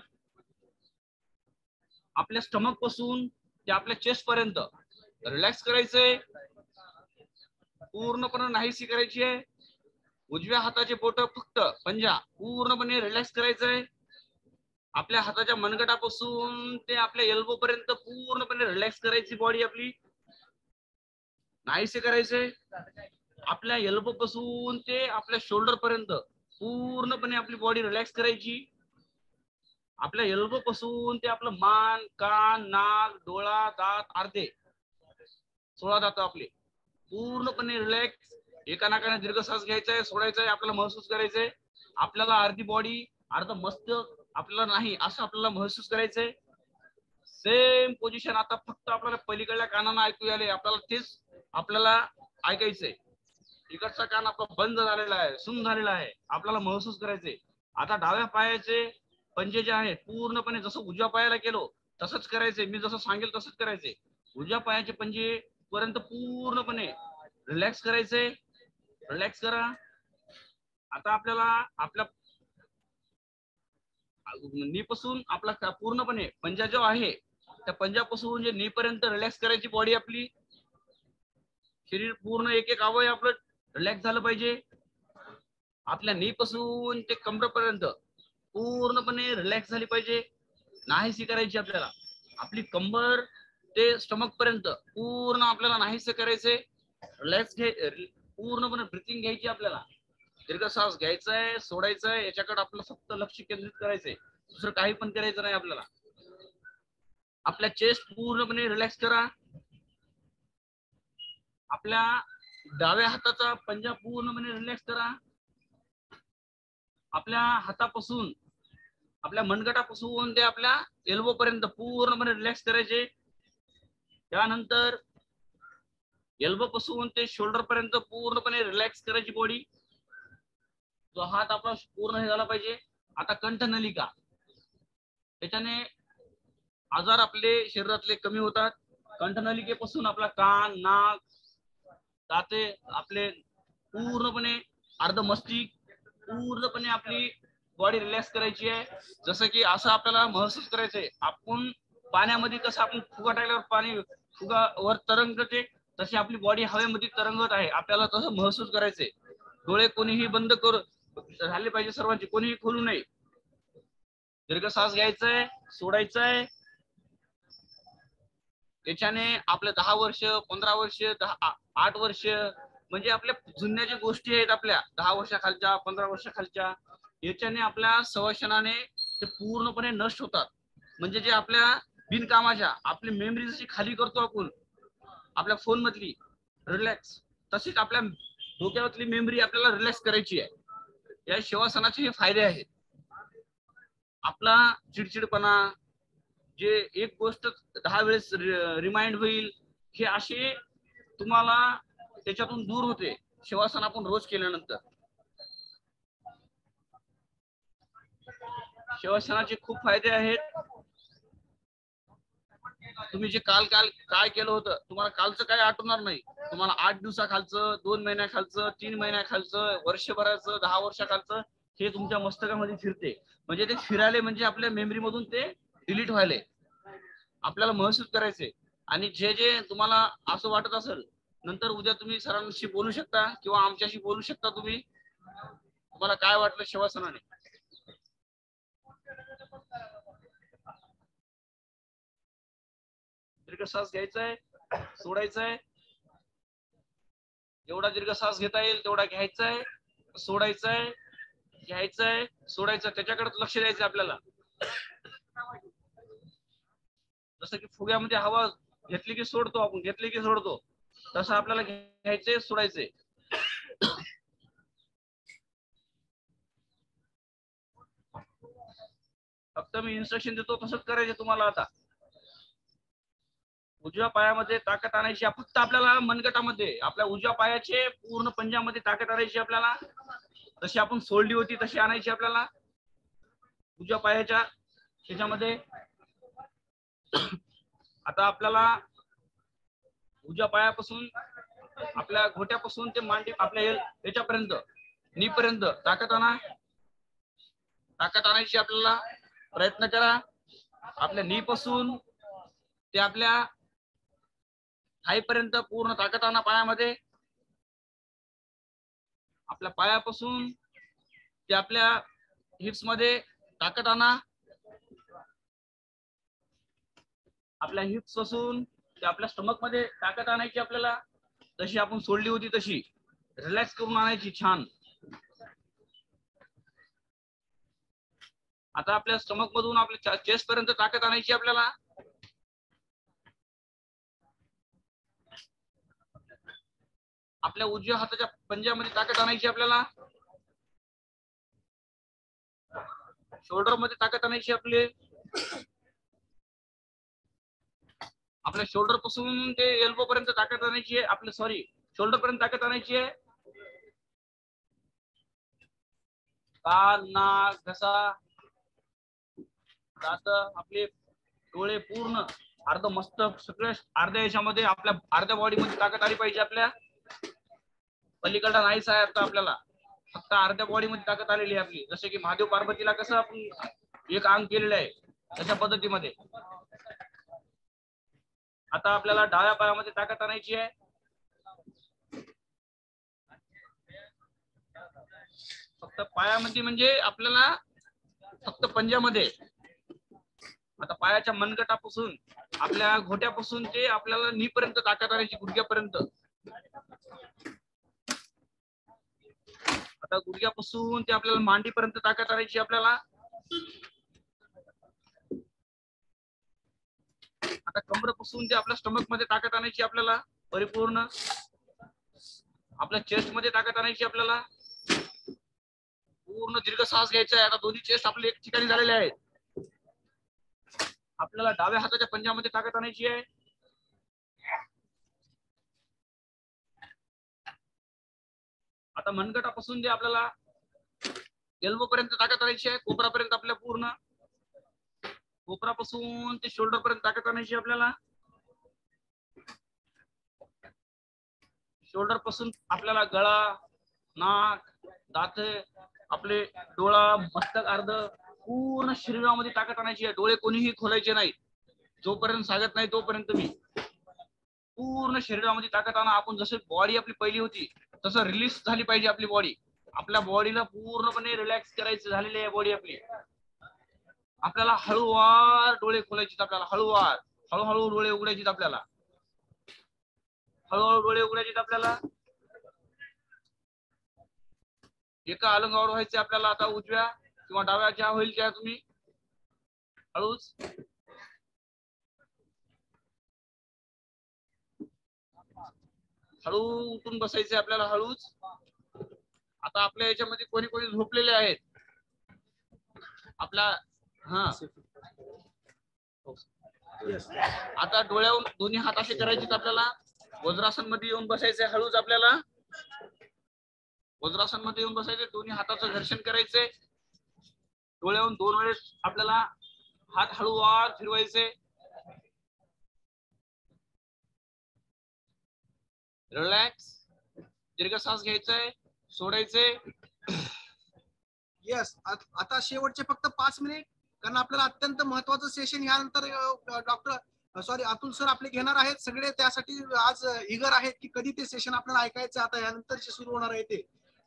आपल्या स्टमक पासून ते आपल्या चेस्ट पर्यंत रिलॅक्स करायचंय. पूर्णपणे नाहीशी करायची आहे. उजव्या हाताचे बोट फक्त पंजा पूर्णपणे रिलॅक्स करायचंय. आपल्या हाताच्या मनगटापासून ते आपल्या एल्बो पर्यंत पूर्णपणे रिलॅक्स करायची बॉडी आपली. नाहीसे करायचंय. आपल्या एल्बो पासून ते आपल्या शोल्डर पर्यंत पूर्णपणे आपली बॉडी रिलॅक्स करायची. आपल्या एल्बो पासून ते आपलं मान, कान, नाक, डोळा, दात, अर्धे 16 दात आपले पूर्णपणे रिलॅक्स. एका नाकाने दीर्घ श्वास घ्यायचाय, सोडायचाय. आपल्याला महसूस करायचंय आपल्याला अर्धी बॉडी, अर्ध मस्तक आपल्याला नाही असं आपल्याला महसूस करायचंय. Same position. आता फक्त आपल्याला पलीकडल्या कानानं ऐकू आले, आपल्याला तेच आपल्याला ऐकायचंय. इकडचा कान आपला बंद झालेला आहे, सुन्न झालेला आहे, आपल्याला महसूस करायचंय. आता डाव्या पायाचे पंजे जे आहेत पूर्णपणे जसं उजव्या पायाला केलो तसंच करायचंय. मी जसं सांगेल तसंच करायचंय. उजव्या पायाचे पंजे पर्यंत पूर्णपणे रिलॅक्स करायचंय. रिलॅक्स करा. आता आपल्याला आपल्या नी पासून आपला पूर्णपणे पंजा जो आहे त्या पंजापासून जे नी पर्यंत रिलॅक्स करायची बॉडी आपली. शरीर पूर्ण एक एक अवयव आपलं रिलॅक्स झालं पाहिजे. आपल्या नी पासून ते कमरेपर्यंत पूर्णपणे रिलॅक्स झाली पाहिजे. नाहीशी करायची आपल्याला. आपली कंबर ते स्टमक पर्यंत पूर्ण आपल्याला नाहीसे करायचे. रिलॅक्स पूर्णपणे ब्रीथिंग घ्यायची आपल्याला. दीर्घ श्वास घ्यायचाय, सोडायचाय. याच्याकडे आपलं फक्त लक्ष केंद्रित करायचंय. दुसरं काही पण करायचं नाही आपल्याला. आपल्या चेस्ट पूर्णपणे रिलॅक्स करा. आपल्या डाव्या हाताचा पंजा पूर्णपणे रिलॅक्स करा. आपल्या हातापासून, आपल्या मनगटापासून ते आपल्या एल्बो पर्यंत पूर्णपणे रिलॅक्स करायचे. त्यानंतर एल्बो पासून ते शोल्डर पर्यंत पूर्णपणे रिलॅक्स करायची बॉडी. जो हात आपला पूर्ण हे झाला पाहिजे. आता कंठनलिका, त्याच्याने आजार आपले शरीरातले कमी होतात. कंठनलिकेपासून आपला कान, नाक, दाते आपले पूर्णपणे अर्ध मस्तिष्क पूर्णपणे आपली बॉडी रिलॅक्स करायची आहे. जसं की असं आपल्याला महसूस करायचंय आपण पाण्यामध्ये कसं आपण फुगा टाकल्यावर पाणी फुगावर तरंगते तशी आपली बॉडी हवेमध्ये तरंगत आहे. आपल्याला तसं महसूस करायचंय. डोळे कोणीही बंद करू झाले पाहिजे सर्वांचे, कोणीही खोलू नये. दीर्घ श्वास घ्यायचाय, सोडायचाय. त्याच्याने आपले 10 वर्ष, 15 वर्ष, 8 वर्ष म्हणजे आपल्या जुन्या ज्या गोष्टी आहेत आपल्या 10 वर्षाखालच्या, 15 वर्षाखालच्या, याच्याने आपल्या सवशनाने ते पूर्णपणे नष्ट होतात. म्हणजे जे आपल्या बिनकामाच्या आपली मेमरी जशी खाली करतो आपण आपल्या फोन मधली रिलॅक्स, तशीच आपल्या डोक्यातली मेमरी आपल्याला रिलॅक्स करायची आहे. या शवासनाचे हे फायदे आहेत. आपला चिडचिडपणा, जे एक गोष्ट 10 वेळेस रिमाइंड होईल, हे असे तुम्हाला त्याच्यातून दूर होते शवासन आपण रोज केल्यानंतर. शवासनाचे खूप फायदे आहेत. तुम्ही जे काय केलं होतं, तुम्हाला कालचं काय आठवणार नाही. तुम्हाला 8 दिवसाखालचं, 2 महिन्याखालचं, 3 महिन्याखालचं, वर्षभराचं, 10 वर्षाखालचं हे तुमच्या मस्तकामध्ये फिरते. म्हणजे ते फिरायले म्हणजे आपल्या मेमरी मधून ते डिलीट व्हायले. आपल्याला महसूस करायचे. आणि जे जे तुम्हाला असं वाटत असेल, नंतर उद्या तुम्ही सरांशी बोलू शकता किंवा आमच्याशी बोलू शकता. तुम्हाला काय वाटलं शवासनाने. दीर्घ श्वास घ्यायचा आहे, सोडायचा आहे. जेवढा दीर्घ श्वास घेता येईल तेवढा घ्यायचा आहे, सोडायचा आहे, घ्यायचा आहे, सोडायचं. त्याच्याकडे लक्ष द्यायचं आपल्याला. जसं की फुग्यामध्ये हवा घेतली की सोडतो आपण, घेतली की सोडतो, तसं आपल्याला घ्यायचंय, सोडायचंय. फक्त मी इन्स्ट्रक्शन देतो, तसंच करायचं तुम्हाला. आता उजव्या पायामध्ये ताकद आणायची. फक्त आपल्याला मनगटामध्ये, आपल्या उजव्या पायाचे पूर्ण पंजामध्ये ताकद आणायची आपल्याला. जशी आपण सोडली होती तशी आणायची आपल्याला उजव्या पायाच्या ह्याच्यामध्ये. आता आपल्याला उजव्या पायापासून, आपल्या घोट्यापासून ते मांडी, आपल्या याच्यापर्यंत, नी पर्यंत ताकद आणायची आपल्याला. प्रयत्न करा. आपल्या नी पासून ते आपल्या थाईपर्यंत पूर्ण ताकद आणा पायामध्ये. आपल्या पायापासून ते आपल्या हिप्स मध्ये ताकद आणा. आपल्या हिप्स पासून ते आपल्या स्टमक मध्ये ताकद आणायची आपल्याला. जशी आपण सोडली होती तशी रिलॅक्स करून आणायची. छान. आता आपल्या स्टमक मधून आपल्या चेस्ट पर्यंत ताकद आणायची आपल्याला. आपल्या उजव्या हाताच्या पंजामध्ये ताकद आणायची आपल्याला. शोल्डर मध्ये ताकद आणायची आपली. आपल्या शोल्डर पासून ते एल्बो पर्यंत ताकद आणायची आहे. आपल्या शोल्डर पर्यंत ताकद आणायची आहे. कान, नाक, घसा, दात, आपले डोळे, पूर्ण अर्ध मस्तक, सगळ्या अर्ध्या याच्यामध्ये, आपल्या अर्ध्या बॉडी मध्ये ताकद आली पाहिजे. आपल्या पलीकडला नाहीच आहे आता आपल्याला, फक्त अर्ध्या बॉडी मध्ये ताकद आलेली आहे आपली. जसे की महादेव पार्वतीला कसं आपण एक अंग केलेलं आहे, तशा पद्धतीमध्ये. आता आपल्याला डाव्या पायामध्ये ताकद आणायची आहे. फक्त पायामध्ये म्हणजे आपल्याला फक्त पंजामध्ये. आता पायाच्या मनगटापासून, आपल्या घोट्यापासून ते आपल्याला नी पर्यंत ताकद आणायची, गुडघ्यापर्यंत. आता गुडघ्यापासून ते आपल्याला मांडीपर्यंत ताकद आणायची आपल्याला. आता कमरेपासून ते आपल्या स्टमक मध्ये ताकद आणायची आपल्याला परिपूर्ण. आपल्या चेस्ट मध्ये ताकद आणायची आपल्याला. पूर्ण दीर्घ श्वास घ्यायचा आहे. आता दोन्ही चेस्ट आपले एक ठिकाणी झालेले आहेत. आपल्याला डाव्या हाताच्या पंजामध्ये ताकद आणायची आहे. आता मनगटापासून जे आपल्याला एल्बो पर्यंत ताकद आणायची आहे, कोपरापर्यंत, आपल्या पूर्ण कोपरापासून ते शोल्डर पर्यंत ताकद आणायची आपल्याला. शोल्डर पासून आपल्याला गळा, नाक, दात, आपले डोळा, मस्तक, अर्ध पूर्ण शरीरामध्ये ताकद आणायची आहे. डोळे कोणीही खोलायचे नाही जोपर्यंत सांगत नाही तोपर्यंत. मी पूर्ण शरीरामध्ये ताकद आणा. आपण जसे बॉडी आपली पहिली होती तसं रिलीज झाली पाहिजे आपली बॉडी. आपल्या बॉडीला पूर्णपणे रिलॅक्स करायचं झालेली आहे बॉडी आपली. आपल्याला हळूवार डोळे खोलायचे, आपल्याला हळूवार, हळूहळू डोळे उघडायचे आपल्याला. हळूहळू डोळे उघडायचे आपल्याला. एका अलंगावर व्हायचे आपल्याला. आता उजव्या किंवा डाव्या ज्या होईल त्या तुम्ही हळूच. हळू उठून बसायचे आपल्याला, हळूच. आता आपल्या याच्यामध्ये कोणी कोणी झोपलेले आहेत आपला, हा आता डोळ्यावरून दोन्ही हात असे करायचे आपल्याला, वज्रासन मध्ये येऊन बसायचे हळूच आपल्याला, वज्रासन मध्ये येऊन बसायचे, दोन्ही हाताचं घर्षण करायचे, डोळ्यावरून 2 वेळेस आपल्याला हात हळूवार फिरवायचे, रिलॅक्स, दीर्घ श्वास घ्यायचे, सोडायचे. यस, आता शेवटचे फक्त 5 मिनिट, कारण आपल्याला अत्यंत महत्वाचं सेशन यानंतर डॉक्टर अतुल सर आपले घेणार आहेत. सगळे त्यासाठी आज इगर आहेत की कधी ते सेशन आपल्याला ऐकायचं, आता यानंतर सुरू होणार आहे ते.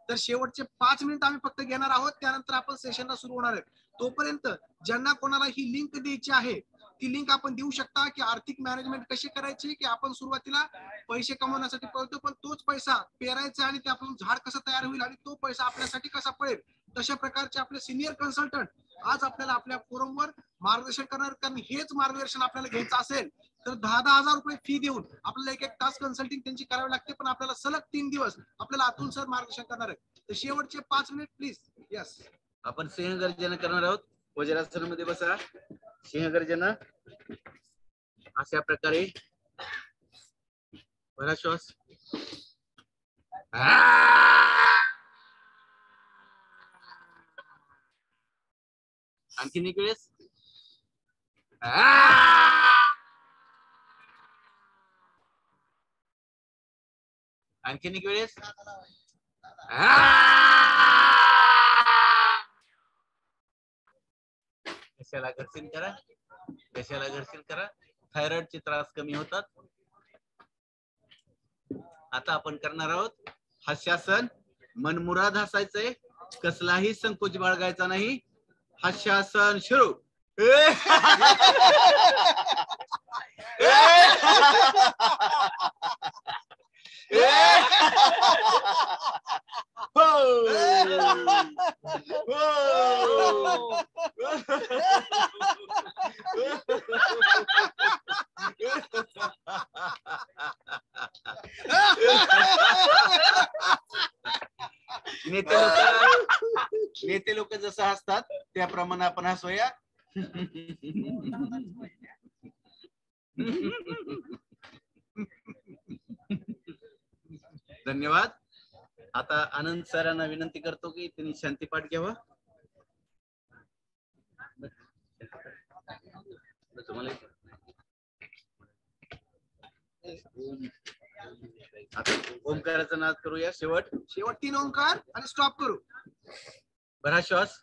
तर शेवटचे 5 मिनिट आम्ही फक्त घेणार आहोत, त्यानंतर आपण सेशनला सुरू होणार आहे. तोपर्यंत ज्यांना कोणाला ही लिंक द्यायची आहे ती लिंक आपण देऊ शकता, की आर्थिक मॅनेजमेंट कशी करायची, की आपण सुरुवातीला पैसे कमवण्यासाठी पळतो पण तोच पैसा पेरायचा आणि त्यापासून झाड कसं तयार होईल आणि तो पैसा आपल्यासाठी कसा पडेल, तशा प्रकारचे आपले सिनियर कन्सल्टंट आज आपल्याला आपल्या फोरमवर मार्गदर्शन करणार. कारण हेच मार्गदर्शन आपल्याला घ्यायचं असेल तर 10,000 रुपये फी देऊन आपल्याला 1-1 तास कन्सल्टिंग त्यांची करावी लागते, पण आपल्याला सलग 3 दिवस आपल्याला अतुल सर मार्गदर्शन करणार आहे. तर शेवटचे 5 मिनिट प्लीज. यस, आपण सिंहगर्जना करणार आहोत. वज्रासनामध्ये बसा, सिंहगर्जना अशा प्रकारे भरा श्वास, आणखीन एक वेळेस, आणखीन एक वेळेस, घशाला घर्षण करा, घशाला घर्षण करा, थायरॉइडचे त्रास कमी होतात. आता आपण करणार आहोत हास्यासन. मनमुराद हसायचंय, कसलाही संकोच बाळगायचा नाही. हास्यासन सुरू. नेते लोक जसं हसतात त्याप्रमाणे आपण हसूया. धन्यवाद. आता आनंद सरांना विनंती करतो की त्यांनी शांतीपाठ घ्यावा. आता ओंकाराचा नाद करूया. शेवट 3 ओंकार आणि स्टॉप करू. भरा श्वास.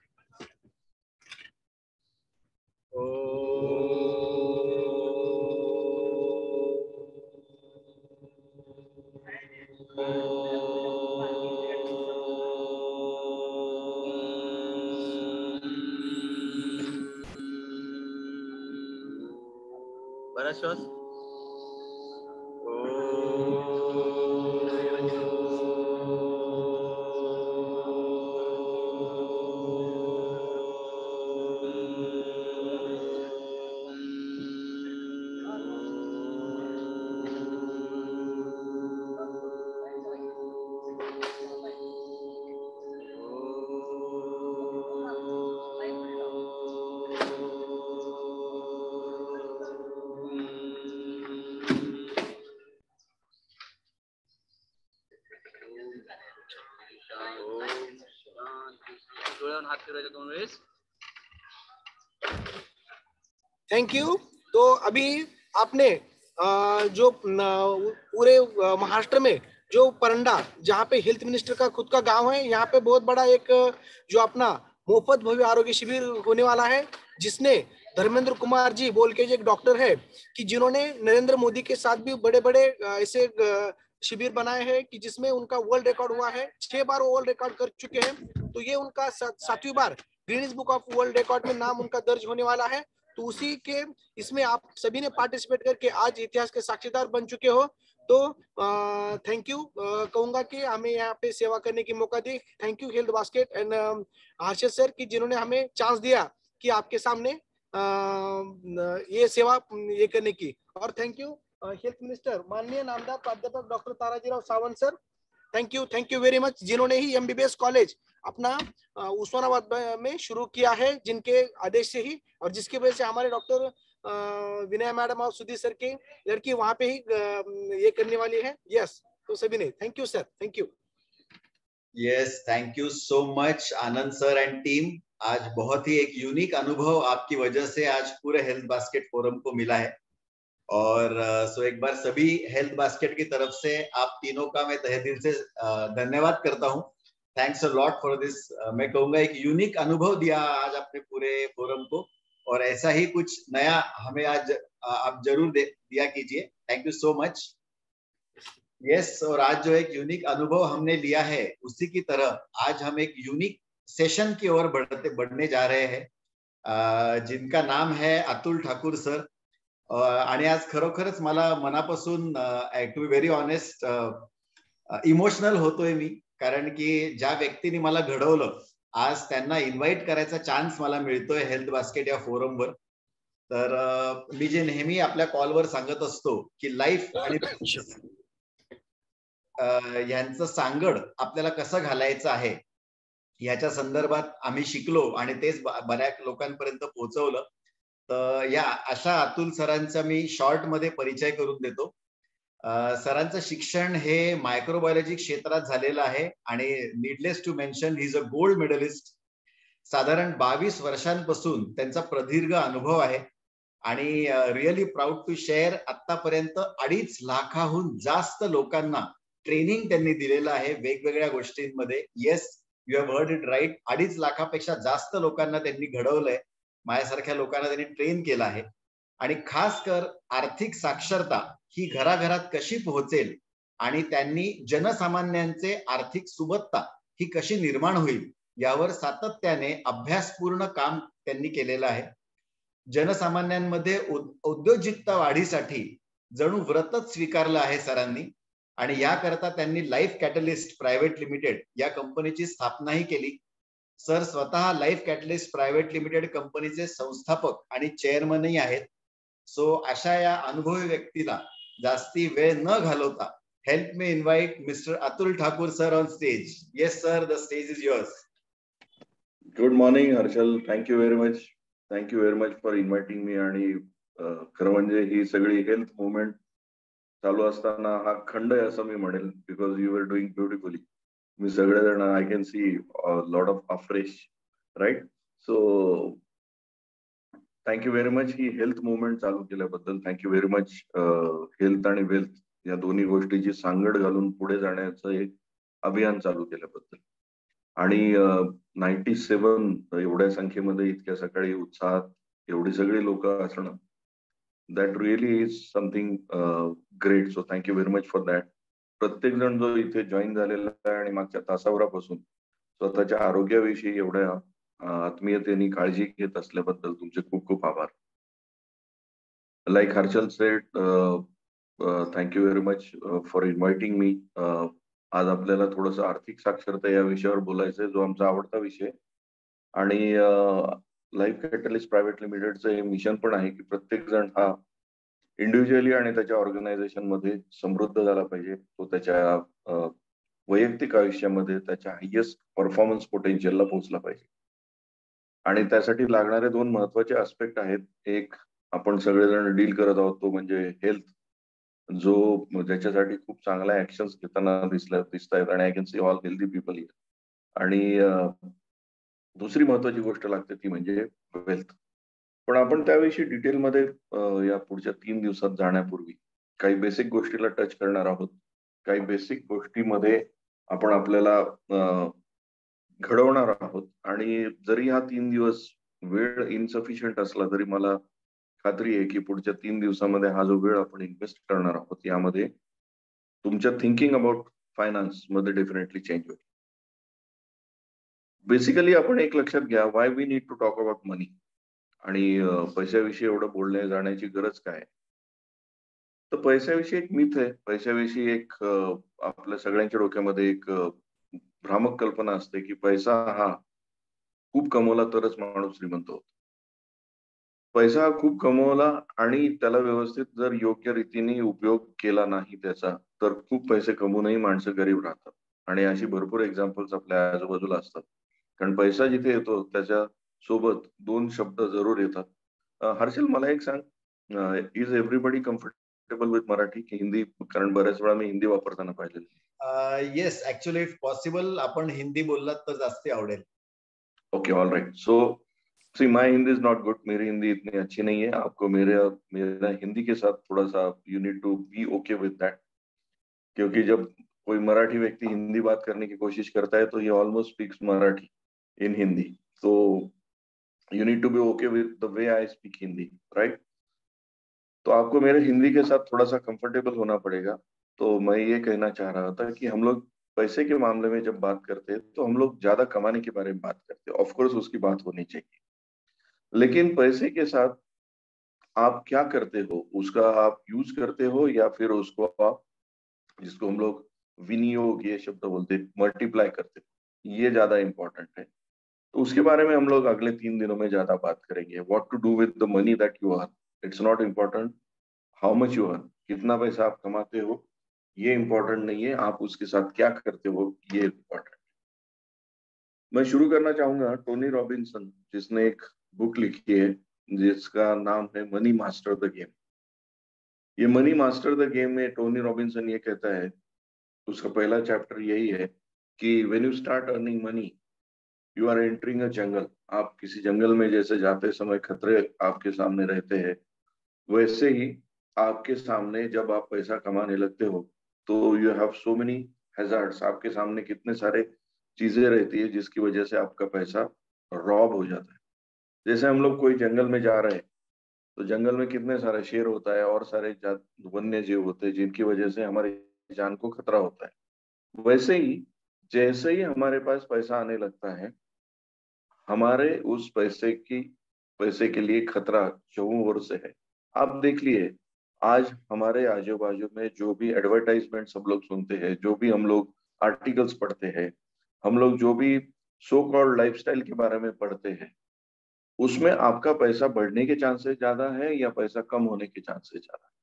भरा श्वास. Thank you. तो अभी आपने जो पूरे महाराष्ट्र में जो परंडा जहाँ पे हेल्थ मिनिस्टर का खुद का गांव है, यहाँ पे बहुत बड़ा एक जो अपना मुफ्त भव्य आरोग्य शिविर होने वाला है, जिसने धर्मेंद्र कुमार जी बोल के जो एक डॉक्टर है कि जिन्होंने नरेंद्र मोदी के साथ भी बड़े बड़े ऐसे शिविर बनाए हैं कि जिसमें उनका वर्ल्ड रिकॉर्ड हुआ है. 6 बार वो वर्ल्ड रिकॉर्ड कर चुके हैं. तो ये उनका 7वीं बार Guinness book of world record में नाम उनका दर्ज होने वाला है. तो उसी के इसमें आप सभी ने पार्टिसिपेट करके आज इतिहास के साक्षीदार बन चुके हो. तो थैंक यू कहूंगा कि हमें यहाँ पे सेवा करने की मौका दी. Thank you health basket and Harshad sir की जिन्होंने हमें चांस दिया कि आपके सामने ये सेवा ये करने की. और थैंक यू हेल्थ मिनिस्टर माननीय नामदार प्राध्यापक doctor Tanajirao Sawant sir, thank you very much, जिन्होंने ही MBBS कॉलेज अपना उस्मानाबाद में शुरू किया है, जिनके आदेश से ही, और जिसकी वजह से हमारे डॉक्टर विनय मैडम और सुधीर सर की लड़की वहां पे ही ये करने वाली है। यस, तो सभी ने thank you sir, thank you. Yes, thank you so much Anand sir and team. आज बहुत ही एक यूनिक अनुभव आपकी वजह से आज पूरे हेल्थ बास्केट फोरम को मिला है। और सो एक बार सभी हेल्थ बास्केट की तरफ से आप तीनों का मैं तहे दिल से धन्यवाद करता हूँ। Thanks a lot for this. मैं कहूंगा एक यूनिक अनुभव दिया आज आपने पूरे फोरम को, और ऐसा ही कुछ नया हमें आज आप जरूर दिया कीजिए। Thank you so much. Yes, और आज जो एक यूनिक अनुभव हमने लिया है, उसी की तरह आज हम एक यूनिक सेशन की ओर बढ़ने जा रहे हैं, जिनका नाम है अतुल ठाकूर सर। आणि आज खरोखरच मला मनापासून to be very honest emotional होतोय मी, कारण की ज्या व्यक्तीने मला घडवलं आज त्यांना इन्व्हाइट करायचा चान्स मला मिळतोय हेल्थ बास्केट या फोरमवर। तर मी जे नेहमी आपल्या कॉलवर सांगत असतो की लाईफ आणि यांचं सांगड आपल्याला कसं घालायचं आहे याच्या संदर्भात आम्ही शिकलो आणि तेच बऱ्याच लोकांपर्यंत पोहोचवलं। तर या अशा अतुल सरांचा मी शॉर्ट मध्ये परिचय करून देतो। सरांचं शिक्षण हे मायक्रोबायोलॉजी क्षेत्रात झालेलं आहे आणि needless to mention he is a gold medalist. साधारण 22 वर्षांपासून त्यांचा प्रदीर्घ अनुभव आहे आणि रिअली प्राऊड टू शेअर आतापर्यंत 2.5 लाखाहून जास्त लोकांना ट्रेनिंग त्यांनी दिलेलं आहे वेगवेगळ्या गोष्टींमध्ये। Yes, you have heard it right, 2.5 लाखापेक्षा जास्त लोकांना त्यांनी घडवलंय, माझ्यासारख्या लोकांना त्यांनी ट्रेन केलं आहे। आणि खास कर आर्थिक साक्षरता ही घराघरात कशी पोहोचेल आणि त्यांनी जनसामान्यांचे आर्थिक सुबत्ता ही कशी निर्माण होईल यावर सातत्याने अभ्यासपूर्ण काम त्यांनी केलेलं आहे। जनसामान्यांमध्ये उद्योजकता वाढीसाठी जणू व्रतच स्वीकारलं आहे सरांनी, आणि याकरता त्यांनी लाईफ कॅटलिस्ट प्रायव्हेट लिमिटेड या कंपनीची स्थापनाही केली। सर स्वतः लाईफ कॅटलिस्ट प्रायव्हेट लिमिटेड कंपनीचे संस्थापक आणि चेअरमनही आहेत। सो अशा या अनुभवी व्यक्तीला जास्ती वेळ न घालवता help me invite mister Atul Thakur sir on stage. Yes sir, the stage is yours. Good morning Harshal, thank you very much for inviting me. आणि खरं म्हणजे ही सगळी हेल्थ मुवमेंट चालू असताना हा खंड आहे असं मी म्हणेल, because you are doing beautifully. मी सगळेजण I can see lot of afresh, right? So thank you very much ही हेल्थ मुवमेंट चालू केल्याबद्दल। थँक्यू व्हेरी मच हेल्थ आणि वेल्थ या दोन्ही गोष्टीची सांगड घालून पुढे जाण्याचं एक अभियान चालू केल्याबद्दल। आणि 97 एवढ्या संख्येमध्ये इतक्या सकाळी उत्साहात एवढी सगळी लोक असणं, that really is something great. So thank you very much for that. प्रत्येक जण जो इथे जॉईन झालेला आहे आणि मागच्या तासाभरापासून स्वतःच्या आरोग्याविषयी एवढ्या आत्मीयतेने काळजी घेत असल्याबद्दल तुमचे खूप खूप आभार। Like Harshal said, thank you very much for inviting me. आज आपल्याला थोडंसं आर्थिक साक्षरता या विषयावर बोलायचंय, जो आमचा आवडता विषय। आणि लाईफ कॅटलिस्ट प्रायव्हेट लिमिटेडचं हे मिशन पण आहे की प्रत्येक जण हा इंडिव्हिज्युअली आणि त्याच्या ऑर्गनायझेशन मध्ये समृद्ध झाला पाहिजे, तो त्याच्या वैयक्तिक आयुष्यामध्ये त्याच्या हायेस्ट परफॉर्मन्स पोटेन्शियलला पोहोचला पाहिजे। आणि त्यासाठी लागणारे 2 महत्वाचे आस्पेक्ट आहेत। एक आपण सगळेजण डील करत आहोत, तो म्हणजे हेल्थ, जो ज्याच्यासाठी खूप चांगल्या ऍक्शन्स घेताना दिसत आहेत आणि आय can see all healthy people here. आणि दुसरी महत्वाची गोष्ट लागते ती म्हणजे वेल्थ। पण आपण त्याविषयी डिटेलमध्ये या पुढच्या 3 दिवसात जाण्यापूर्वी काही बेसिक गोष्टीला टच करणार आहोत। काही बेसिक गोष्टीमध्ये आपण आपल्याला घडवणार आहोत। आणि जरी हा 3 दिवस वेळ इनसफिशियंट असला तरी मला खात्री आहे की पुढच्या 3 दिवसामध्ये हा जो वेळ आपण इन्व्हेस्ट करणार आहोत यामध्ये तुमच्या थिंकिंग अबाउट फायनान्स मध्ये डेफिनेटली चेंज होईल। बेसिकली आपण एक लक्षात घ्या, why we need to talk about money आणि पैशाविषयी एवढं बोलणे जाण्याची गरज काय। तर पैशाविषयी एक मिथ आहे, पैशाविषयी एक आपल्या सगळ्यांच्या डोक्यामध्ये एक भ्रामक कल्पना असते की पैसा हा खूप कमवला तरच माणूस श्रीमंत होतो। पैसा खूप कमवला आणि त्याला व्यवस्थित जर योग्य रीतीने उपयोग केला नाही त्याचा, तर खूप पैसे कमवूनही माणसं गरीब राहतात. आणि अशी भरपूर एक्झाम्पल्स आपल्या आजूबाजूला असतात. कारण पैसा जिथे येतो त्याच्या सोबत दोन शब्द जरूर येतात. हर्षल, मला एक सांग, is everybody comfortable with Marathi की हिंदी? कारण बऱ्याच वेळा मी हिंदी वापरताना पाहिलेलं. येस, ऍक्च्युअली इफ पॉसिबल आपण हिंदी बोललात तर जास्त आवडेल. Okay, all right. So see, my Hindi is not good. मेरी हिंदी इतनी अच्छी नहीं है. आपको मेरा हिंदी के साथ थोड़ा सा you need to be okay with that. क्योंकि जब कोई मराठी व्यक्ति हिंदी बात करने की कोशिश करता है तो ये almost speaks Marathi in Hindi. तो you need to be okay with the way I speak Hindi, right? तो आपको मेरे हिंदी के साथ थोड़ा सा कंफर्टेबल होना पड़ेगा. तो मैं ये कहना चाह रहा था कि हम लोग पैसे के मामले में जब बात करते हैं तो हम लोग ज्यादा कमाने के बारे में बात करते हैं. ऑफकोर्स उसकी बात होनी चाहिए, लेकिन पैसे के साथ आप क्या करते हो, उसका आप यूज करते हो या फिर उसको आप, जिसको हम लोग विनियोग ये शब्द बोलते हैं, मल्टीप्लाई करते हो, ये ज्यादा इंपॉर्टेंट है. तो उसके बारे में हम लोग अगले 3 दिनों में ज्यादा बात करेंगे. What to do with the money that you earn. It's not important how much you earn, कितना पैसा आप कमाते हो ये इंपॉर्टेंट नहीं है, आप उसके साथ क्या करते हो ये इंपॉर्टेंट. मैं शुरू करना चाहूंगा टोनी रॉबिन्सन, जिसने एक बुक लिखी है जिसका नाम है मनी मास्टर द गेम. ये मनी मास्टर द गेम में टोनी रॉबिन्सन ये कहता है, उसका पहला चैप्टर यही है कि when you start earning money you are entering a jungle. आप किसी जंगल में जैसे जाते समय खतरे आपके सामने रहते हैं, वैसे ही आपके सामने जब आप पैसा कमाने लगते हो तो you have so many hazards. आपके सामने कितने सारे चीजें रहती है जिसकी वजह से आपका पैसा रॉब हो जाता है. जैसे हम लोग कोई जंगल में जा रहे हैं तो जंगल में कितने सारे शेर होता है और सारे वन्य जीव होते हैं जिनकी वजह से हमारी जान को खतरा होता है. वैसे ही जैसे ही हमारे पास पैसा आने लगता है, हमारे उस पैसे के लिए खतरा चौं ओर से है. आप देख लिए आज हमारे आजू बाजू में जो भी एडवर्टाइजमेंट सब लोग सुनते हैं, जो भी हम लोग आर्टिकल्स पढ़ते हैं, हम लोग जो भी सो कॉल्ड लाइफस्टाइल के बारे में पढ़ते हैं, उसमें आपका पैसा बढ़ने के चांसेस ज्यादा है या पैसा कम होने के चांसेस ज्यादा है.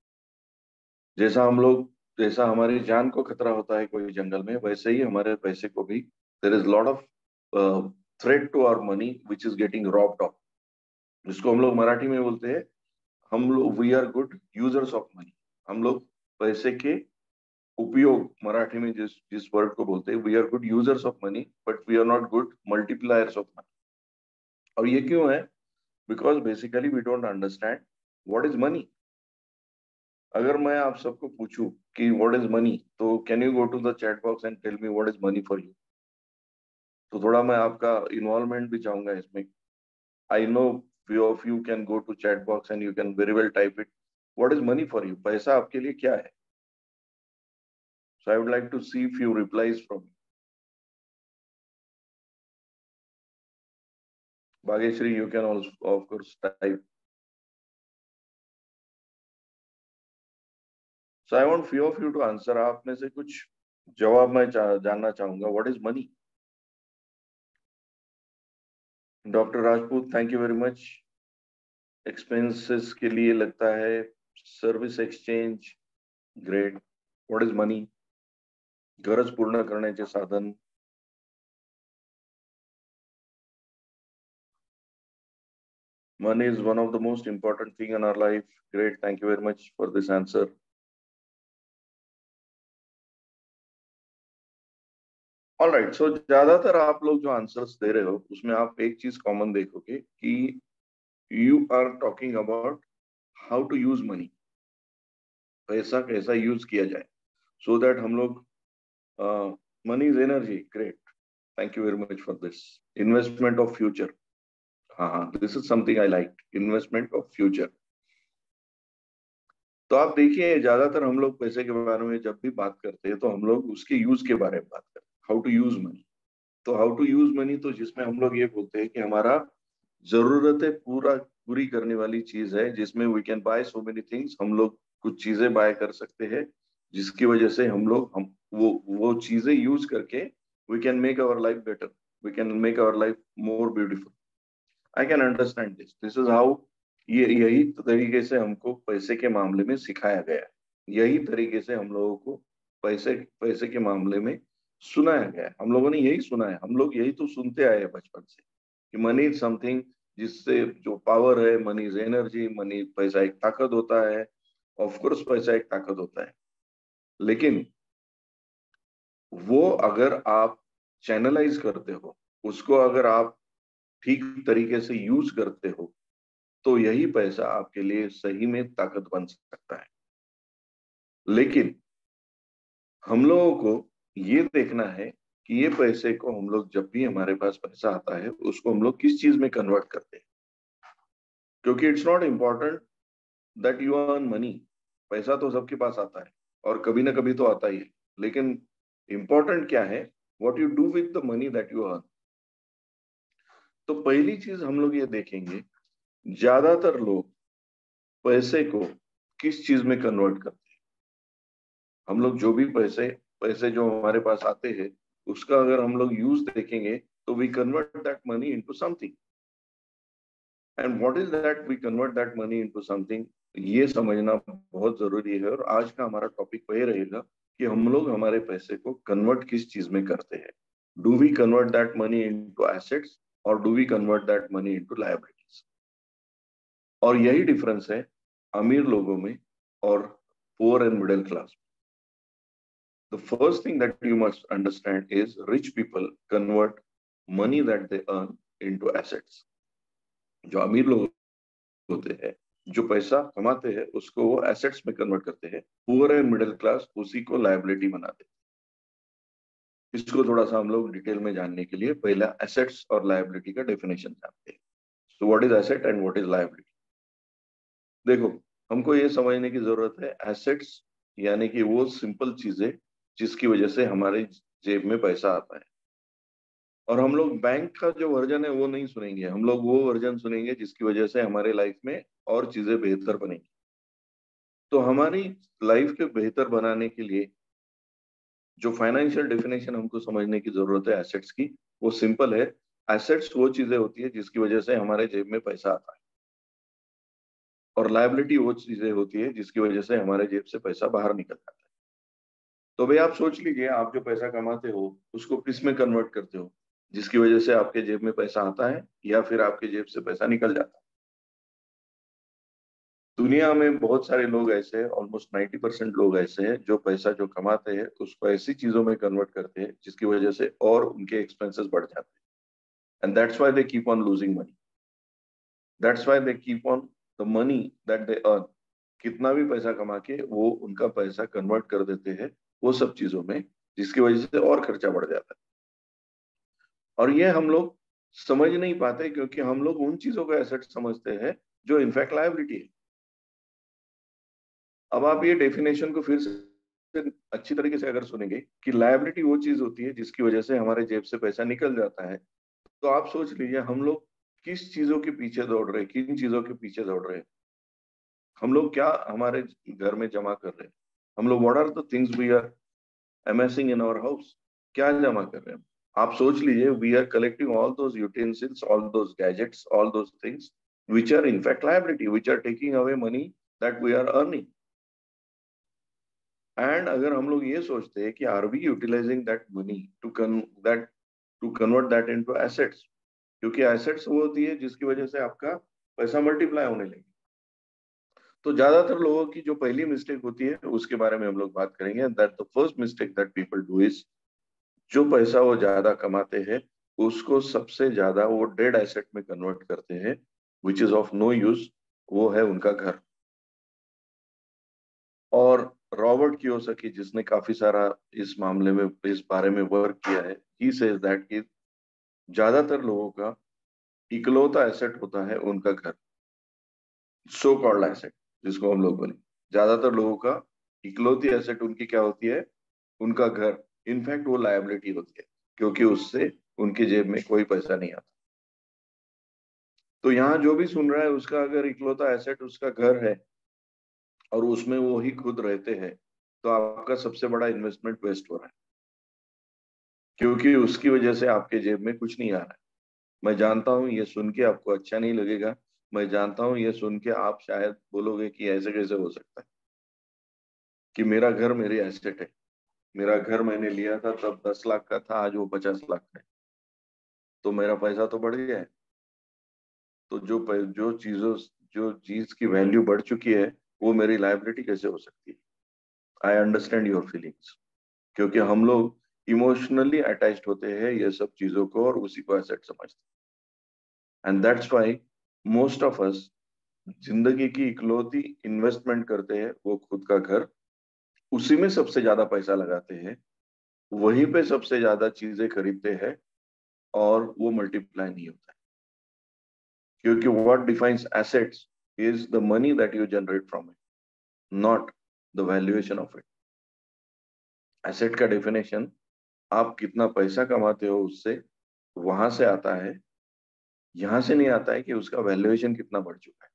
जैसा हमारी जान को खतरा होता है कोई जंगल में, वैसे ही हमारे पैसे को भी there is lot of threat to our money which is getting robbed off, जिसको हम लोग मराठी में बोलते हैं, हम लोग we are good users of money. हम लोग पैसे के उपयोग मराठी में जिस वर्ड को बोलते हैं, we are good users of money but we are not good multipliers of money. और ये क्यों है? Because basically we don't understand what is money. अगर मैं आप सबको पूछूं कि व्हाट इज मनी, तो can you go to the chat box and tell me what is money for you. तो थोड़ा मैं आपका इन्वॉल्वमेंट भी चाहूंगा इसमें. I know few of you can go to chat box and you can very well type it. What is money for you? पैसा आपके लिए क्या है? So I would like to see few replies from you. Bhageshri, you can also of course type. So I want few of you to answer. आप में से कुछ जवाब मैं जानना चाहूंगा. What is money? Dr. Rajput, thank you very much. Expenses के लिए लगता है service exchange. Great. What is money? गरज पूर्ण करण्याचे साधन. Money is one of the most important thing in our life. Great. Thank you very much for this answer. All right. So ज्यादातर आप लोग जो आंसर्स दे रहे हो उसमें आप एक चीज कॉमन देखोगे कि you are talking about how to use money. पैसा कैसा यूज किया जाए so that हम लोग money is energy. Great. Thank you very much for this. Investment of future. हाँ, this is something I liked. Investment of future. तो आप देखिए ज्यादातर हम लोग पैसे के बारे में जब भी बात करते हैं तो हम लोग उसके यूज के बारे में बात करते हैं. How to use money. तो हाउ टू यूज मनी तो जिसमें हम लोग ये बोलते हैं कि हमारा जरूरतें पूरी करने वाली चीज है, जिसमें we can buy so many things. हम लोग कुछ चीजें बाय कर सकते हैं जिसकी वजह से हम वो चीजें यूज करके we can make our life better, we can make our life more beautiful. I can understand this. This is how यही तरीके से हमको पैसे के मामले में सिखाया गया है, यही तरीके से हम लोगों को पैसे के मामले में सुनाया गया है। हम लोगों ने यही सुना है, हम लोग यही तो सुनते आए हैं बचपन से कि मनी इज समथिंग, जिससे जो पावर है, मनी इज एनर्जी, मनी, पैसा एक ताकत होता है। ऑफ कोर्स पैसा एक ताकत होता है, लेकिन वो अगर आप चैनलाइज करते हो, उसको अगर आप ठीक तरीके से यूज करते हो, तो यही पैसा आपके लिए सही में ताकत बन सकता है। लेकिन हम लोगों को ये देखना है कि ये पैसे को हम लोग, जब भी हमारे पास पैसा आता है, उसको हम लोग किस चीज में कन्वर्ट करते हैं। क्योंकि it's not important that you earn money, पैसा तो सबके पास आता है और कभी ना कभी तो आता ही है, लेकिन इंपॉर्टेंट क्या है, what you do with the money that you earn. तो पहली चीज हम लोग ये देखेंगे, ज्यादातर लोग पैसे को किस चीज में कन्वर्ट करते हैं। हम लोग जो भी पैसे जो हमारे पास आते हैं, उसका अगर हम लोग यूज देखेंगे, तो we convert that money into something. And what is that we convert that money into something, ये समझना बहुत जरूरी है। और आज का हमारा टॉपिक वही रहेगा कि हम लोग हमारे पैसे को कन्वर्ट किस चीज में करते हैं। Do we convert that money into assets और do we convert that money into liabilities. और यही डिफरेंस है अमीर लोगों में और पुअर एंड मिडिल क्लास में। The first thing that you must understand is rich people convert money that they earn into assets. जो अमीर लोग होते हैं, जो पैसा कमाते हैं, उसको वो एसेट्स में कन्वर्ट करते हैं। पुअर एंड मिडिल क्लास उसी को लायबिलिटी बनाते हैं। इसको थोड़ा सा हम लोग डिटेल में जानने के लिए पहला एसेट्स और लायबिलिटी का डेफिनेशन जानते हैं। So what is asset and what is liability. देखो, हमको ये समझने की जरूरत है, एसेट्स यानी कि वो सिंपल चीजें जिसकी वजह से हमारे जेब में पैसा आता है। और हम लोग बैंक का जो वर्जन है वो नहीं सुनेंगे, हम लोग वो वर्जन सुनेंगे जिसकी वजह से हमारे लाइफ में और चीजें बेहतर बनेंगी। तो हमारी लाइफ के बेहतर बनाने के लिए जो फाइनेंशियल डेफिनेशन हमको समझने की जरूरत है एसेट्स की, वो सिंपल है। एसेट्स वो चीजें होती है जिसकी वजह से हमारे जेब में पैसा आता है, और लायबिलिटी वो चीजें होती है जिसकी वजह से हमारे जेब से पैसा बाहर निकल जाता है। तो भाई आप सोच लीजिए, आप जो पैसा कमाते हो उसको किस में कन्वर्ट करते हो, जिसकी वजह से आपके जेब में पैसा आता है या फिर आपके जेब से पैसा निकल जाता है। दुनिया में बहुत सारे लोग ऐसे हैं, ऑलमोस्ट 90% लोग ऐसे हैं जो पैसा जो कमाते हैं उसको ऐसी चीजों में कन्वर्ट करते हैं जिसकी वजह से और उनके एक्सपेंसेस बढ़ जाते हैं। And that's why they keep on losing money, that's why they keep on the money that they earn. कितना भी पैसा कमा के वो उनका पैसा कन्वर्ट कर देते हैं वो सब चीजों में, जिसकी वजह से और खर्चा बढ़ जाता है। और ये हम लोग समझ नहीं पाते क्योंकि हम लोग उन चीजों को एसेट समझते हैं जो इनफैक्ट लायबिलिटी है। अब आप ये डेफिनेशन को फिर से अच्छी तरीके से अगर सुनेंगे कि लायबिलिटी वो चीज होती है जिसकी वजह से हमारे जेब से पैसा निकल जाता है, तो आप सोच लीजिए हम लोग किस चीजों के पीछे दौड़ रहे हैं, किन चीजों के पीछे दौड़ रहे हैं। हम लोग क्या हमारे घर में जमा कर रहे हैं, हम लोग what are the things we are amassing in our house, क्या जमा कर रहे हैं। आप सोच लीजिए, we are collecting all those utensils, all those gadgets, all those things which are in fact liability, which are taking away money that we are earning. And अगर हम लोग ये सोचते हैं कि are we utilizing that money to convert that into assets, क्योंकि assets वो होती है जिसकी वजह से आपका पैसा मल्टीप्लाई होने लगे। तो ज्यादातर लोगों की जो पहली मिस्टेक होती है उसके बारे में हम लोग बात करेंगे। That the first mistake that people do is, जो पैसा वो ज्यादा कमाते हैं उसको सबसे ज्यादा वो डेड एसेट में कन्वर्ट करते हैं, which is of no use. वो है उनका घर। और रॉबर्ट कियोसाकी, जिसने काफी सारा इस मामले में, इस बारे में वर्क किया है, ही सेज दैट कि ज्यादातर लोगों का इकलौता एसेट होता है उनका घर, सो कॉल्ड एसेट जिसको हम लोग बोले। ज्यादातर लोगों का इकलौती एसेट उनकी क्या होती है, उनका घर। इनफैक्ट वो लायबिलिटी होती है क्योंकि उससे उनके जेब में कोई पैसा नहीं आता। तो यहाँ जो भी सुन रहा है उसका अगर इकलौता एसेट उसका घर है और उसमें वो ही खुद रहते हैं, तो आपका सबसे बड़ा इन्वेस्टमेंट वेस्ट हो रहा है, क्योंकि उसकी वजह से आपके जेब में कुछ नहीं आ रहा है। मैं जानता हूं ये सुन के आपको अच्छा नहीं लगेगा, मैं जानता हूं ये सुन के आप शायद बोलोगे कि ऐसे कैसे हो सकता है कि मेरा घर मेरी एसेट है, मेरा घर मैंने लिया था तब 10 लाख का था, आज वो 50 लाख का है, तो मेरा पैसा तो बढ़ गया है। तो जो चीज की वैल्यू बढ़ चुकी है वो मेरी लायबिलिटी कैसे हो सकती है? आई अंडरस्टैंड योर फीलिंग्स, क्योंकि हम लोग इमोशनली अटैच्ड होते हैं ये सब चीजों को और उसी को एसेट समझते हैं। And that's why most of us जिंदगी की इकलौती इन्वेस्टमेंट करते हैं वो खुद का घर, उसी में सबसे ज्यादा पैसा लगाते हैं, वहीं पे सबसे ज्यादा चीजें खरीदते हैं और वो मल्टीप्लाई नहीं होता है। क्योंकि what defines assets is the money that you generate from it, not the valuation of it. Asset का डेफिनेशन आप कितना पैसा कमाते हो उससे, वहां से आता है, यहां से नहीं आता है कि उसका वैल्यूएशन कितना बढ़ चुका है।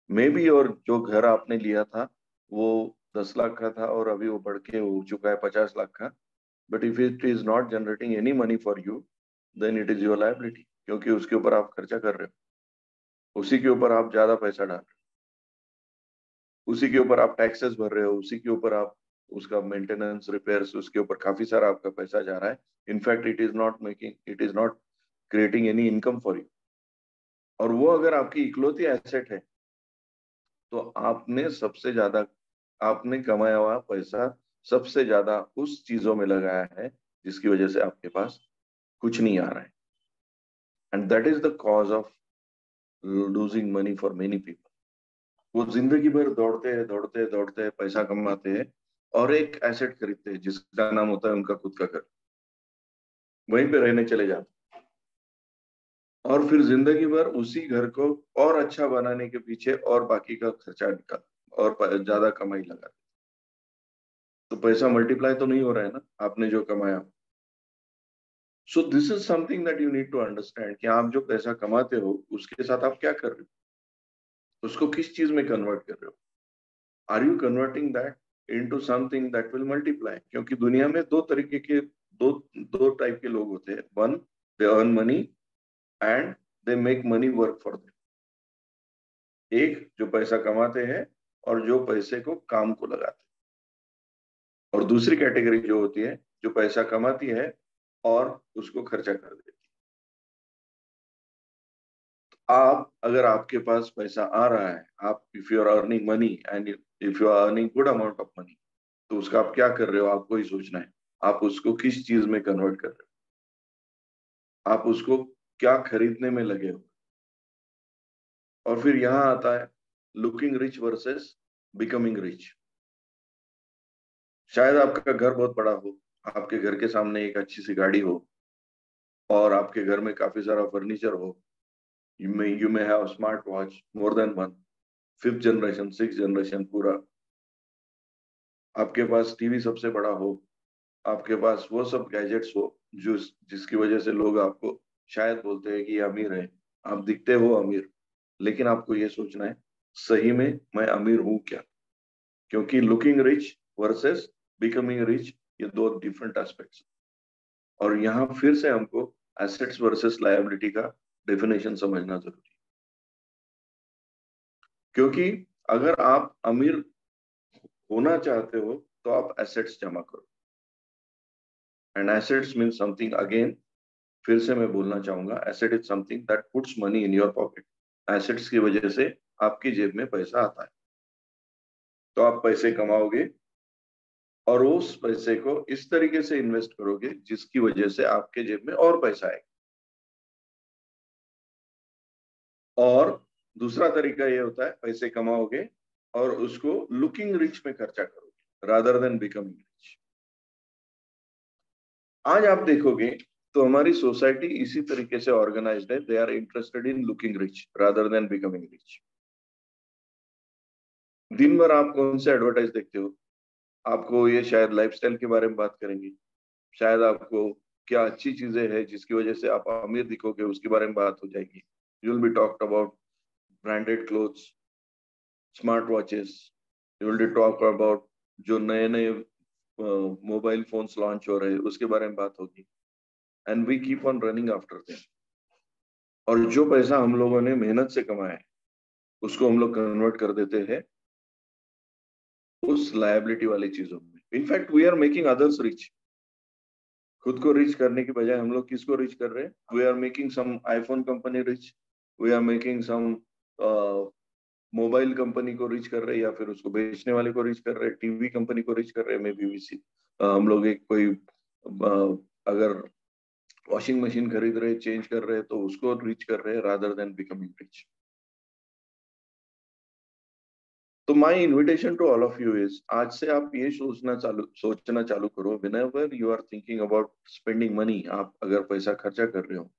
मे बी और जो घर आपने लिया था वो 10 लाख का था और अभी वो बढ़ के हो चुका है 50 लाख का, but if it is not generating any money for you then it is your liability, क्योंकि उसके ऊपर आप खर्चा कर रहे हो, उसी के ऊपर आप ज्यादा पैसा डाल रहे हो, उसी के ऊपर आप टैक्सेस भर रहे हो, उसी के ऊपर आप उसका मेंटेनेंस रिपेयर्स, उसके ऊपर काफी सारा आपका पैसा जा रहा है। In fact it is not creating any income for you. और वो अगर आपकी इकलौती एसेट है तो आपने कमाया हुआ पैसा सबसे ज्यादा उस चीजों में लगाया है जिसकी वजह से आपके पास कुछ नहीं आ रहा है। And that is the cause of losing money for many people. वो जिंदगी भर दौड़ते हैं, पैसा कमाते हैं और एक एसेट खरीदते हैं जिसका नाम होता है उनका खुद का घर, वहीं पे रहने चले जाते हैं और फिर जिंदगी भर उसी घर को और अच्छा बनाने के पीछे और बाकी का खर्चा निकाल और ज्यादा कमाई लगाते, तो पैसा मल्टीप्लाई तो नहीं हो रहा है ना आपने जो कमाया। So this is something that you need to understand कि आप जो पैसा कमाते हो उसके साथ आप क्या कर रहे हो, उसको किस चीज में कन्वर्ट कर रहे हो। Are you converting that into something that will multiply? क्योंकि दुनिया में दो टाइप के लोग होते हैं। One, they earn money and they make money work for them. एक जो पैसा कमाते हैं और जो पैसे को काम को लगाते हैं, और दूसरी कैटेगरी जो होती है जो पैसा कमाती है और उसको खर्चा कर देती है। आप अगर आपके पास पैसा आ रहा है, आप if you are earning money and if you are earning good amount of money, तो उसका आप क्या कर रहे हो आपको ही सोचना है। आप उसको किस चीज में कन्वर्ट कर रहे हो, आप उसको क्या खरीदने में लगे हो। और फिर यहां आता है looking rich versus becoming rich. शायद आपका घर बहुत बड़ा हो, आपके घर के सामने एक अच्छी सी गाड़ी हो और आपके घर में काफी सारा फर्नीचर हो। You may have a smart watch, more than one, 5th generation, 6th generation पूरा। आपके पास टीवी सबसे बड़ा हो, आपके पास वो सब गैजेट्स हो जिसकी वजह से लोग आपको शायद बोलते हैं कि ये अमीर है। आप दिखते हो अमीर, लेकिन आपको ये सोचना है सही में मैं अमीर हूं क्या, क्योंकि looking rich versus becoming rich ये दो डिफरेंट एस्पेक्ट्स। और यहाँ फिर से हमको एसेट्स वर्सेस लायबिलिटी का डेफिनेशन समझना जरूरी है। क्योंकि अगर आप अमीर होना चाहते हो तो आप एसेट्स जमा करो। And assets mean something, again फिर से मैं बोलना चाहूंगा, asset is something that puts money in your pocket. Assets की वजह से आपकी जेब में पैसा आता है, तो आप पैसे कमाओगे और उस पैसे को इस तरीके से इन्वेस्ट करोगे जिसकी वजह से आपके जेब में और पैसा आएगा। और दूसरा तरीका ये होता है पैसे कमाओगे और उसको लुकिंग रिच में खर्चा करोगे रादर देन बिकमिंग रिच। आज आप देखोगे तो हमारी सोसाइटी इसी तरीके से ऑर्गेनाइज्ड है। They are interested in looking rich rather than becoming rich. दिन भर आप कौन से एडवर्टाइज देखते हो? आपको ये शायद लाइफस्टाइल के बारे में बात करेंगे, शायद आपको क्या अच्छी चीजें हैं जिसकी वजह से आप अमीर दिखोगे उसके बारे में बात हो जाएगी। You will be talked about branded clothes, smart watches, you will be talk about जो नए नए मोबाइल फोन्स लॉन्च हो रहे हैं उसके बारे में बात होगी। And we keep on running after them. और जो पैसा हम लोगों ने मेहनत से कमाया है उसको हम लोग कन्वर्ट कर देते हैं उस लायबिलिटी वाली चीजों में। In fact we are making others rich. खुद को रिच करने की बजाय हम लोग किसको रिच कर रहे हैं? We are making some iPhone company rich, we are making some mobile company को रिच कर रहे हैं, या फिर उसको बेचने वाले को रिच कर रहे हैं, टीवी कंपनी को रिच कर रहे हैं। मे बी वी हम लोग एक कोई अगर वॉशिंग मशीन खरीद रहे, चेंज कर रहे हैं, तो उसको रिच कर रहे हैं रादर देन बिकमिंग रिच। तो my invitation to all of you is, आज से आप ये सोचना चालू करो, whenever you are thinking about spending money, आप अगर पैसा खर्चा कर रहे हो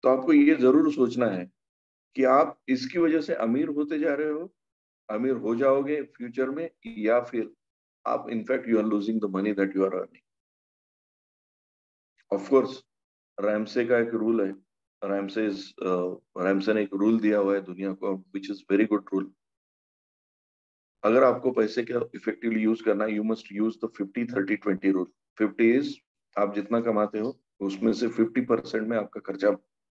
तो आपको ये जरूर सोचना है कि आप इसकी वजह से अमीर होते जा रहे हो, अमीर हो जाओगे फ्यूचर में, या फिर आप in fact you are losing the money that you are earning. Of course Ramsey का एक रूल है, रैमसे ने एक रूल दिया हुआ है दुनिया को, which is very good rule. अगर आपको पैसे का इफेक्टिवली यूज करना है, you must use the 50-30-20 rule. 50 is आप जितना कमाते हो उसमें से 50% में आपका खर्चा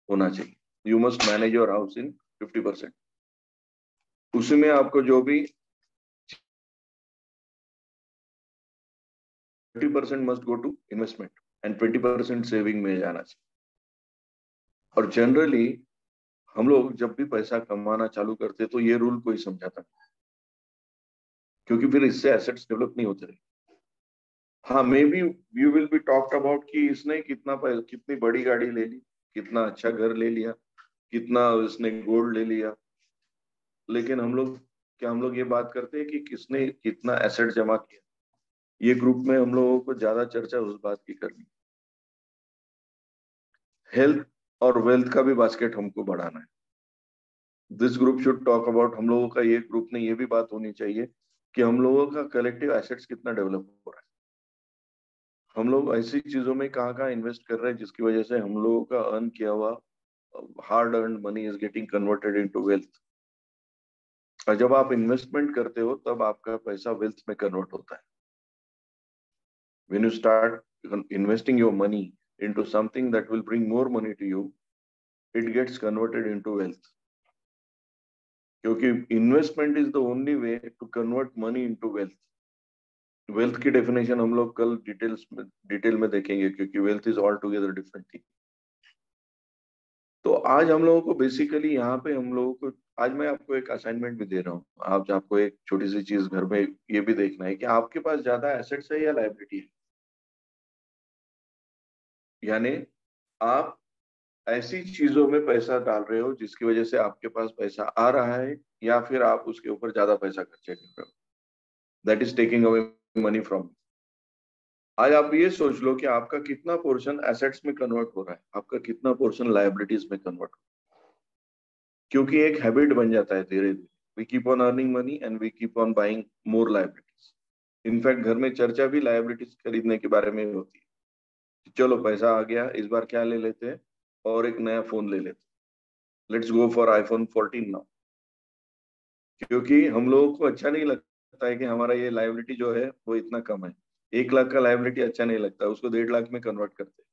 होना चाहिए। You must manage your house in 50%। उसी में आपको जो भी 30% must go to investment and 20% saving में जाना चाहिए। और जनरली हम लोग जब भी पैसा कमाना चालू करते तो ये रूल कोई समझाता नहीं, क्योंकि फिर इससे एसेट्स डेवलप नहीं होते रहे। हाँ, may be you will be talked about कि इसने कितनी बड़ी गाड़ी ले ली, कितना अच्छा घर ले लिया, कितना इसने गोल्ड ले लिया, लेकिन हम लोग ये बात करते हैं कि किसने कितना एसेट जमा किया। ये ग्रुप में हम लोगों को ज्यादा चर्चा उस बात की करनी। हेल्थ और वेल्थ का भी बास्केट हमको बढ़ाना है। This group should talk about, हम लोगों का ये ग्रुप में ये भी बात होनी चाहिए कि हम लोगों का कलेक्टिव एसेट्स कितना डेवलप हो रहा है, हम लोग ऐसी चीजों में कहाँ कहाँ इन्वेस्ट कर रहे हैं जिसकी वजह से हम लोगों का अर्न किया हुआ hard earn money is getting converted into wealth. और जब आप इन्वेस्टमेंट करते हो तब आपका पैसा वेल्थ में कन्वर्ट होता है। When you start investing your money into something that will bring more money to you, it gets converted into wealth. क्योंकि investment is the only way to convert money into wealth. Wealth की definition हम लोग कल detail में देखेंगे, क्योंकि wealth is all together different thing. तो आज हम लोगों को बेसिकली यहाँ पे हम लोगों को, आज मैं आपको एक असाइनमेंट भी दे रहा हूँ। आप आपको एक छोटी सी चीज घर में ये भी देखना है कि आपके पास ज्यादा एसेट्स है या लायबिलिटी है। यानी आप ऐसी चीजों में पैसा डाल रहे हो जिसकी वजह से आपके पास पैसा आ रहा है, या फिर आप उसके ऊपर ज्यादा पैसा खर्चे कर रहे हो, that is taking away money from. आज आप ये सोच लो कि आपका कितना पोर्शन एसेट्स में कन्वर्ट हो रहा है, आपका कितना पोर्शन लायबिलिटीज में कन्वर्ट हो रहा है। क्योंकि एक हैबिट बन जाता है धीरे धीरे, we keep on earning money and we keep on buying more liabilities. In fact घर में चर्चा भी लायबिलिटीज खरीदने के बारे में होती है। चलो पैसा आ गया, इस बार क्या ले लेते हैं, और एक नया फोन ले लेते, let's go for iPhone 14 now. क्योंकि हम लोगों को अच्छा नहीं लगता है कि हमारा ये लायबिलिटी जो है वो इतना कम है। 1 लाख का लायबिलिटी अच्छा नहीं लगता, उसको 1.5 लाख में कन्वर्ट करते हैं,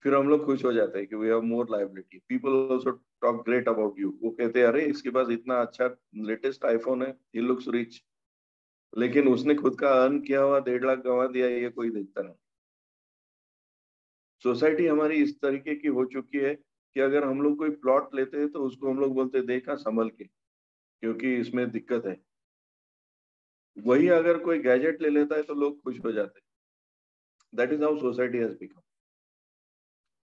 फिर हम लोग खुश हो जाते हैं कि we have more liability. People also talk great about you, वो कहते हैं अरे इसके पास इतना अच्छा लेटेस्ट आईफोन है, ही लुक्स रिच, लेकिन उसने खुद का अर्न किया हुआ 1.5 लाख गंवा दिया, ये कोई देखता नहीं। सोसाइटी हमारी इस तरीके की हो चुकी है कि अगर हम लोग कोई प्लॉट लेते हैं तो उसको हम लोग बोलते हैं देखा संभल के, क्योंकि इसमें दिक्कत है। वही अगर कोई गैजेट ले लेता है तो लोग खुश हो जाते हैं। That is how society has become.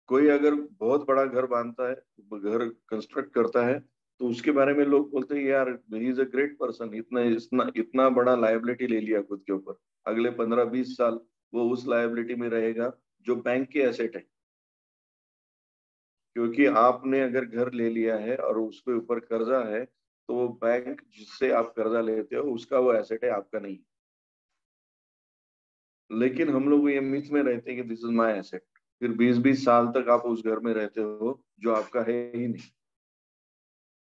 कोई अगर बहुत बड़ा घर बांधता है, घर कंस्ट्रक्ट करता है, तो उसके बारे में लोग बोलते हैं यार ही इज अ ग्रेट पर्सन, इतना बड़ा लायबिलिटी ले लिया खुद के ऊपर, अगले 15-20 साल वो उस लायबिलिटी में रहेगा जो बैंक के एसेट है। क्योंकि आपने अगर घर ले लिया है और उसके ऊपर कर्जा है, तो वो बैंक जिससे आप कर्जा लेते हो उसका वो एसेट है, आपका नहीं। लेकिन हम लोग ये मिथ में रहते हैं कि दिस इज माय एसेट, फिर 20-20 साल तक आप उस घर में रहते हो जो आपका है ही नहीं।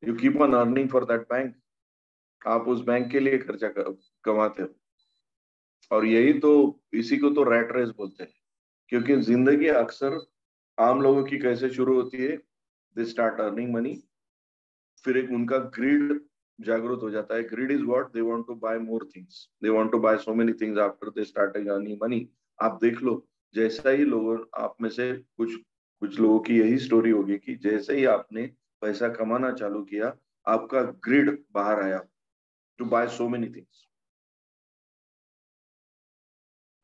You keep on earning for that bank, आप उस बैंक के लिए खर्चा कमाते हो। और इसी को तो रैट रेस बोलते हैं। क्योंकि जिंदगी अक्सर आम लोगों की कैसे शुरू होती है दे स्टार्ट अर्निंग मनी। फिर एक उनका ग्रिड जागृत हो जाता है। Greed is what they want to buy more things, they want to buy so many things after they start earning money. आप देख लो, जैसा ही लोगों, आप में से कुछ लोगों की यही स्टोरी होगी कि जैसे ही आपने पैसा कमाना चालू किया, आपका ग्रिड बाहर आया to buy so many things.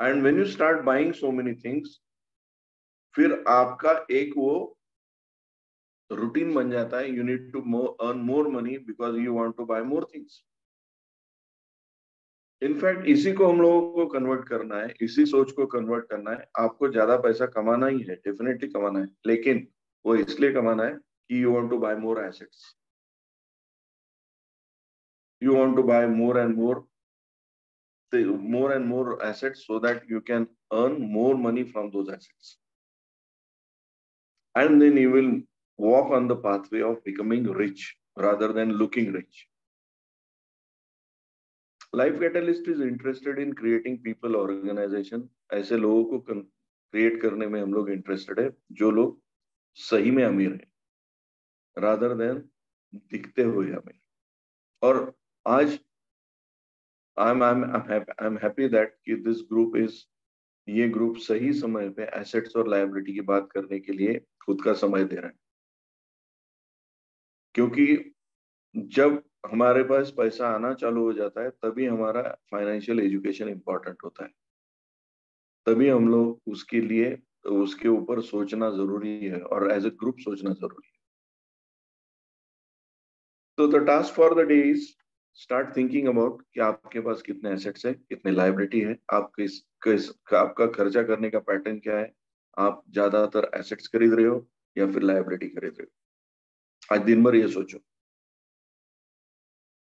And when you start buying so many things, फिर आपका एक वो रूटीन बन जाता है। You need to earn more money because you want to buy more things. In fact इसी को हम लोगों को कन्वर्ट करना है, इसी सोच को कन्वर्ट करना है। आपको ज्यादा पैसा कमाना ही है, डेफिनेटली कमाना है, लेकिन वो इसलिए कमाना है कि you want to buy more assets, you want to buy more and more assets so that you can earn more money from those assets, and then you will walk on the pathway of becoming rich rather than looking rich. Life Catalyst is interested in creating people organization। ऐसे लोगों को create करने में हम लोग interested है जो लोग सही में अमीर है rather than दिखते हुए अमीर। और आज I'm happy that कि this group is, ये ग्रुप सही समय पे एसेट्स और लायबिलिटी की बात करने के लिए खुद का समय दे रहा है। क्योंकि जब हमारे पास पैसा आना चालू हो जाता है तभी हमारा फाइनेंशियल एजुकेशन इंपॉर्टेंट होता है, तभी हम लोग उसके लिए उसके ऊपर सोचना जरूरी है और एज ए ग्रुप सोचना जरूरी है। तो the task for the day is start thinking about कि आपके पास कितने एसेट्स है, कितने लायबिलिटी है, आप आपका खर्चा करने का पैटर्न क्या है, आप ज्यादातर एसेट्स खरीद रहे हो या फिर लायबिलिटी खरीद रहे हो। आज दिन भर ये सोचो।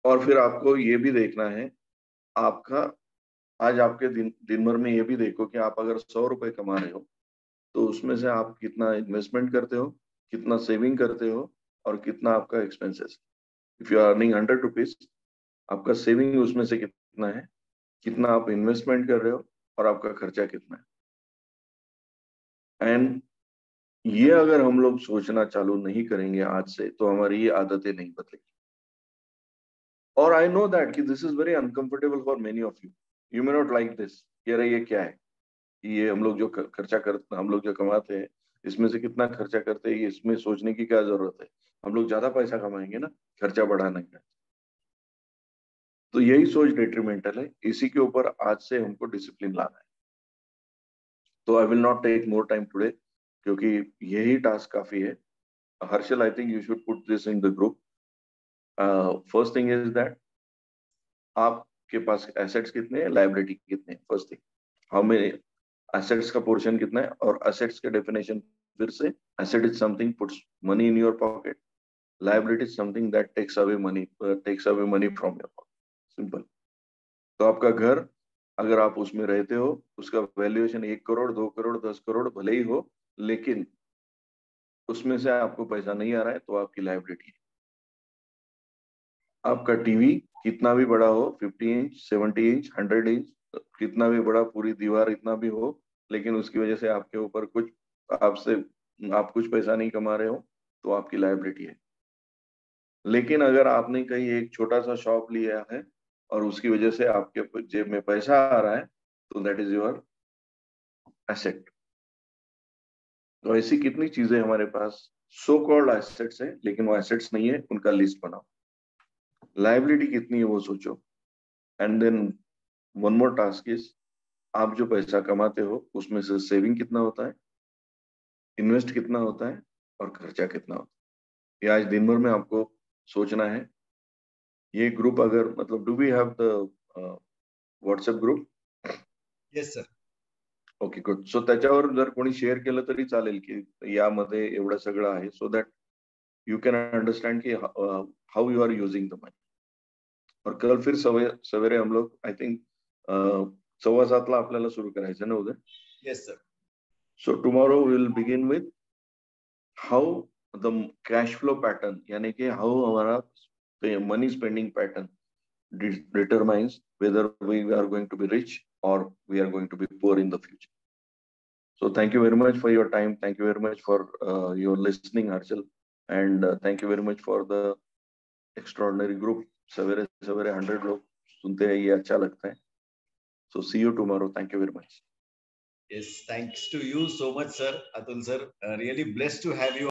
और फिर आपको ये भी देखना है, आपका आज आपके दिन भर में ये भी देखो कि आप अगर 100 रुपए कमा रहे हो तो उसमें से आप कितना इन्वेस्टमेंट करते हो, कितना सेविंग करते हो और कितना आपका expenses. If you are earning 100 rupees, आपका सेविंग उसमें से कितना है, कितना आप इन्वेस्टमेंट कर रहे हो और आपका खर्चा कितना है। एंड ये अगर हम लोग सोचना चालू नहीं करेंगे आज से तो हमारी ये आदतें नहीं बदलेगी। और आई नो दैट कि this is very uncomfortable for many of you, you may not like this. ये क्या है, ये हम लोग जो खर्चा करते, हम लोग जो कमाते हैं इसमें से कितना खर्चा करते हैं, इसमें सोचने की क्या जरूरत है, हम लोग ज्यादा पैसा कमाएंगे ना, खर्चा बढ़ाना है। तो यही सोच डिट्रीमेंटल है, इसी के ऊपर आज से हमको डिसिप्लिन लाना है। तो I will not take more time today क्योंकि यही टास्क काफी है। Harshal, I think you should put this in the group. First thing is that आपके पास एसेट्स कितने हैं, लायबिलिटी कितने हैं। First thing, how many assets का पोर्शन कितना है। और एसेट्स के डेफिनेशन फिर से, asset is something puts money in your pocket, liability is something that takes away money from your pocket. Simple. तो आपका घर अगर आप उसमें रहते हो, उसका वैल्यूएशन 1 करोड़ 2 करोड़ 10 करोड़ भले ही हो, लेकिन उसमें से आपको पैसा नहीं आ रहा है तो आपकी लायबिलिटी है। आपका टीवी कितना भी बड़ा हो, 50 इंच 70 इंच 100 इंच, कितना भी बड़ा, पूरी दीवार इतना भी हो, लेकिन उसकी वजह से आपके ऊपर आप कुछ पैसा नहीं कमा रहे हो तो आपकी लायबिलिटी है। लेकिन अगर आपने कहीं एक छोटा सा शॉप लिया है और उसकी वजह से आपके जेब में पैसा आ रहा है तो दैट इज योर एसेट। तो ऐसी कितनी चीजें हमारे पास सो कॉल्ड एसेट्स है लेकिन वो एसेट्स नहीं है, उनका लिस्ट बनाओ। लायबिलिटी कितनी है वो सोचो। And then one more task is, आप जो पैसा कमाते हो उसमें से सेविंग कितना होता है, इन्वेस्ट कितना होता है और खर्चा कितना होता है। ये आज दिन भर में आपको सोचना है। ये ग्रुप अगर मतलब, do we have the WhatsApp group? Yes sir. Okay, good. So त्याच्यावर जर कोणी शेअर केलं तरी चालेल की यामध्ये एवढं सगळं आहे, so that you can understand कि how you are using the money. और कल फिर सवेरे हम लोग आई थिंक 7:15 आपल्याला सुरू करायचं ना उद्या? Yes sir. So tomorrow we will begin with how the cash flow pattern, यानी कि हाउ हमारा money spending pattern determines whether we are going to be rich or we are going to be poor in the future. So thank you very much for your time. Thank you very much for your listening, Harshal. And thank you very much for the extraordinary group. सवेरे सवेरे 100 लोग सुनते हैं, ये अच्छा लगता है. So see you tomorrow. Thank you very much. Yes, thanks to you so much, sir. Atul sir, really blessed to have you